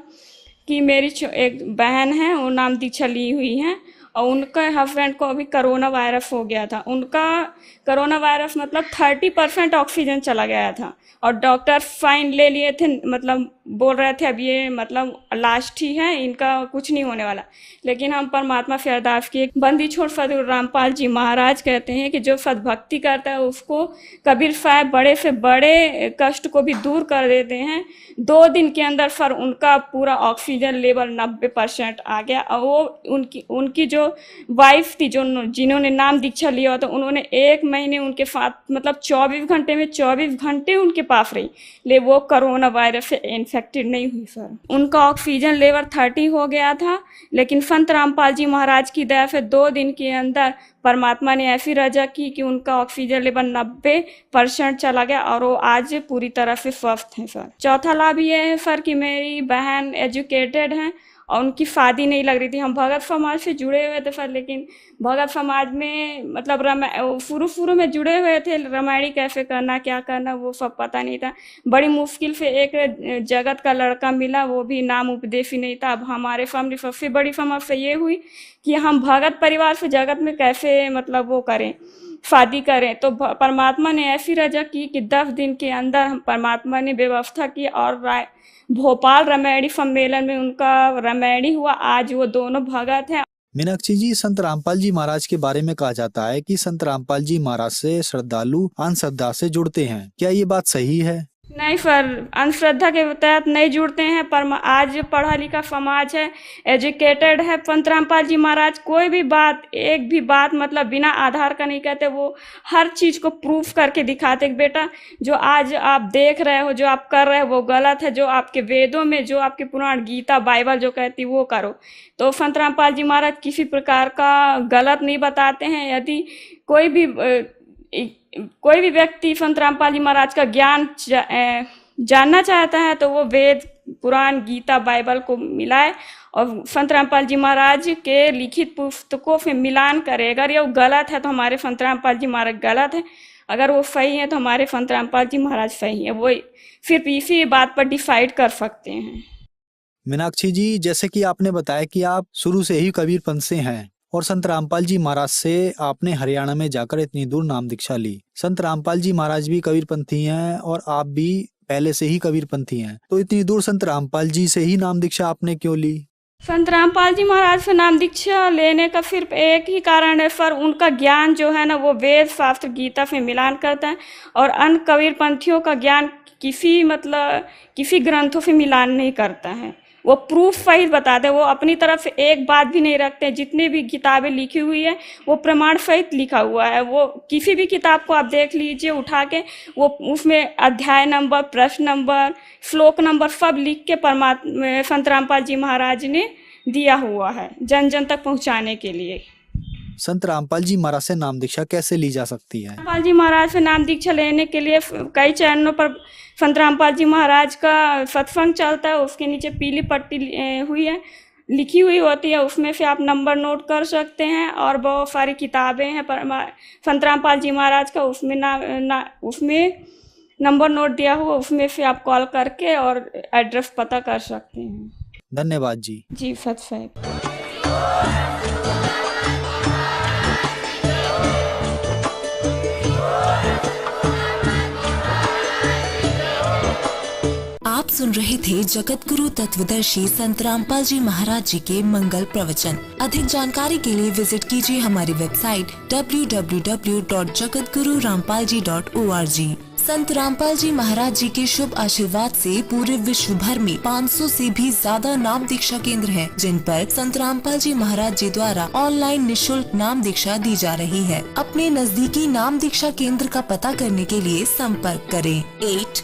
कि मेरी एक बहन है, वो नाम दीक्षा ली हुई है, और उनका हस्बैंड को अभी कोरोना वायरस हो गया था। उनका कोरोना वायरस मतलब 30% ऑक्सीजन चला गया था, और डॉक्टर फाइन ले लिए थे, मतलब बोल रहे थे अब ये मतलब लास्ट ही है, इनका कुछ नहीं होने वाला। लेकिन हम परमात्मा से अरदास किए। बंदी छोड़ सदगुरु रामपाल जी महाराज कहते हैं कि जो सद्भक्ति करता है उसको कबीर साहब बड़े से बड़े कष्ट को भी दूर कर देते हैं। 2 दिन के अंदर सर उनका पूरा ऑक्सीजन लेवल 90% आ गया। और वो उनकी जो वाइफ थी, जो जिन्होंने नाम दीक्षा लिया था, उन्होंने 1 महीने उनके साथ मतलब 24 घंटे में 24 घंटे उनके पास रही, ले वो कोरोना वायरस से इन्फेक्टेड नहीं हुई सर। उनका ऑक्सीजन लेवल 30 हो गया था, लेकिन संत रामपाल जी महाराज की दया से 2 दिन के अंदर परमात्मा ने ऐसी रजा की कि उनका ऑक्सीजन लेवल 90% चला गया, और वो आज पूरी तरह से स्वस्थ हैं सर। चौथा लाभ ये है सर कि मेरी बहन एजुकेटेड हैं और उनकी शादी नहीं लग रही थी। हम भगत समाज से जुड़े हुए थे सर, लेकिन भगत समाज में मतलब शुरू में जुड़े हुए थे, रामायणी कैसे करना, क्या करना, वो सब पता नहीं था। बड़ी मुश्किल से एक जगत का लड़का मिला, वो भी नाम उपदेश ही नहीं था। अब हमारे सामने सबसे बड़ी समस्या ये हुई कि हम भगत परिवार से जगत में कैसे मतलब वो करें, शादी करें। तो परमात्मा ने ऐसी रजा की कि 10 दिन के अंदर हम परमात्मा ने व्यवस्था की, और भोपाल रामायणी सम्मेलन में उनका रामायणी हुआ। आज वो दोनों भगत हैं। मीनाक्षी जी, संत रामपाल जी महाराज के बारे में कहा जाता है कि संत रामपाल जी महाराज से श्रद्धालु अंधश्रद्धा से जुड़ते हैं, क्या ये बात सही है? नहीं सर, अंधश्रद्धा के तहत नहीं जुड़ते हैं। पर आज पढ़ा लिखा समाज है, एजुकेटेड है। संत रामपाल जी महाराज कोई भी बात, एक भी बात मतलब बिना आधार का नहीं कहते। वो हर चीज़ को प्रूफ करके दिखाते कि बेटा जो आज आप देख रहे हो, जो आप कर रहे हो वो गलत है। जो आपके वेदों में, जो आपके पुराण गीता बाइबल जो कहती वो करो। तो संत रामपाल जी महाराज किसी प्रकार का गलत नहीं बताते हैं। यदि कोई भी व्यक्ति संत रामपाल जी महाराज का ज्ञान जानना चाहता है तो वो वेद, पुराण, गीता, बाइबल को मिलाए और संत रामपाल जी महाराज के लिखित पुस्तकों से मिलान करे। अगर ये गलत है तो हमारे संत रामपाल जी महाराज गलत है, अगर वो सही है तो हमारे संत रामपाल जी महाराज सही है। वो सिर्फ इसी बात पर डिसाइड कर सकते हैं। मीनाक्षी जी, जैसे कि आपने बताया कि आप शुरू से ही कबीरपंथ से हैं और संत रामपाल जी महाराज से आपने हरियाणा में जाकर इतनी दूर नाम दीक्षा ली। संत रामपाल जी महाराज भी कबीरपंथी हैं और आप भी पहले से ही कबीरपंथी हैं, तो इतनी दूर संत रामपाल जी से ही नाम दीक्षा आपने क्यों ली? संत रामपाल जी महाराज से नाम दीक्षा लेने का सिर्फ एक ही कारण है सर, उनका ज्ञान जो है ना वो वेद, शास्त्र, गीता से मिलान करता है और अन्य कबीरपंथियों का ज्ञान किसी ग्रंथों से मिलान नहीं करता है। वो प्रूफ सहित बताते हैं, वो अपनी तरफ से एक बात भी नहीं रखते। जितनी भी किताबें लिखी हुई है वो प्रमाण सहित लिखा हुआ है। वो किसी भी किताब को आप देख लीजिए उठा के, वो उसमें अध्याय नंबर, प्रश्न नंबर, श्लोक नंबर सब लिख के परमात्मा संत रामपाल जी महाराज ने दिया हुआ है जन जन तक पहुँचाने के लिए। संत रामपाल जी महाराज से नाम दीक्षा कैसे ली जा सकती है? रामपाल जी महाराज से नाम दीक्षा लेने के लिए कई चैनलों पर संत रामपाल जी महाराज का सत्संग चलता है। उसके नीचे पीली पट्टी हुई है, लिखी हुई होती है, उसमें से आप नंबर नोट कर सकते हैं। और बहुत सारी किताबें हैं संत रामपाल जी महाराज का, उसमें नंबर नोट दिया हुआ, उसमें से आप कॉल करके और एड्रेस पता कर सकते हैं। धन्यवाद जी। जी सत साहब। आप सुन रहे थे जगत गुरु तत्वदर्शी संत रामपाल जी महाराज जी के मंगल प्रवचन। अधिक जानकारी के लिए विजिट कीजिए हमारी वेबसाइट www.jagatgururampalji.org। संत रामपाल जी महाराज जी के शुभ आशीर्वाद से पूरे विश्व भर में 500 से भी ज्यादा नाम दीक्षा केंद्र हैं, जिन पर संत रामपाल जी महाराज जी द्वारा ऑनलाइन निशुल्क नाम दीक्षा दी जा रही है। अपने नजदीकी नाम दीक्षा केंद्र का पता करने के लिए संपर्क करें 8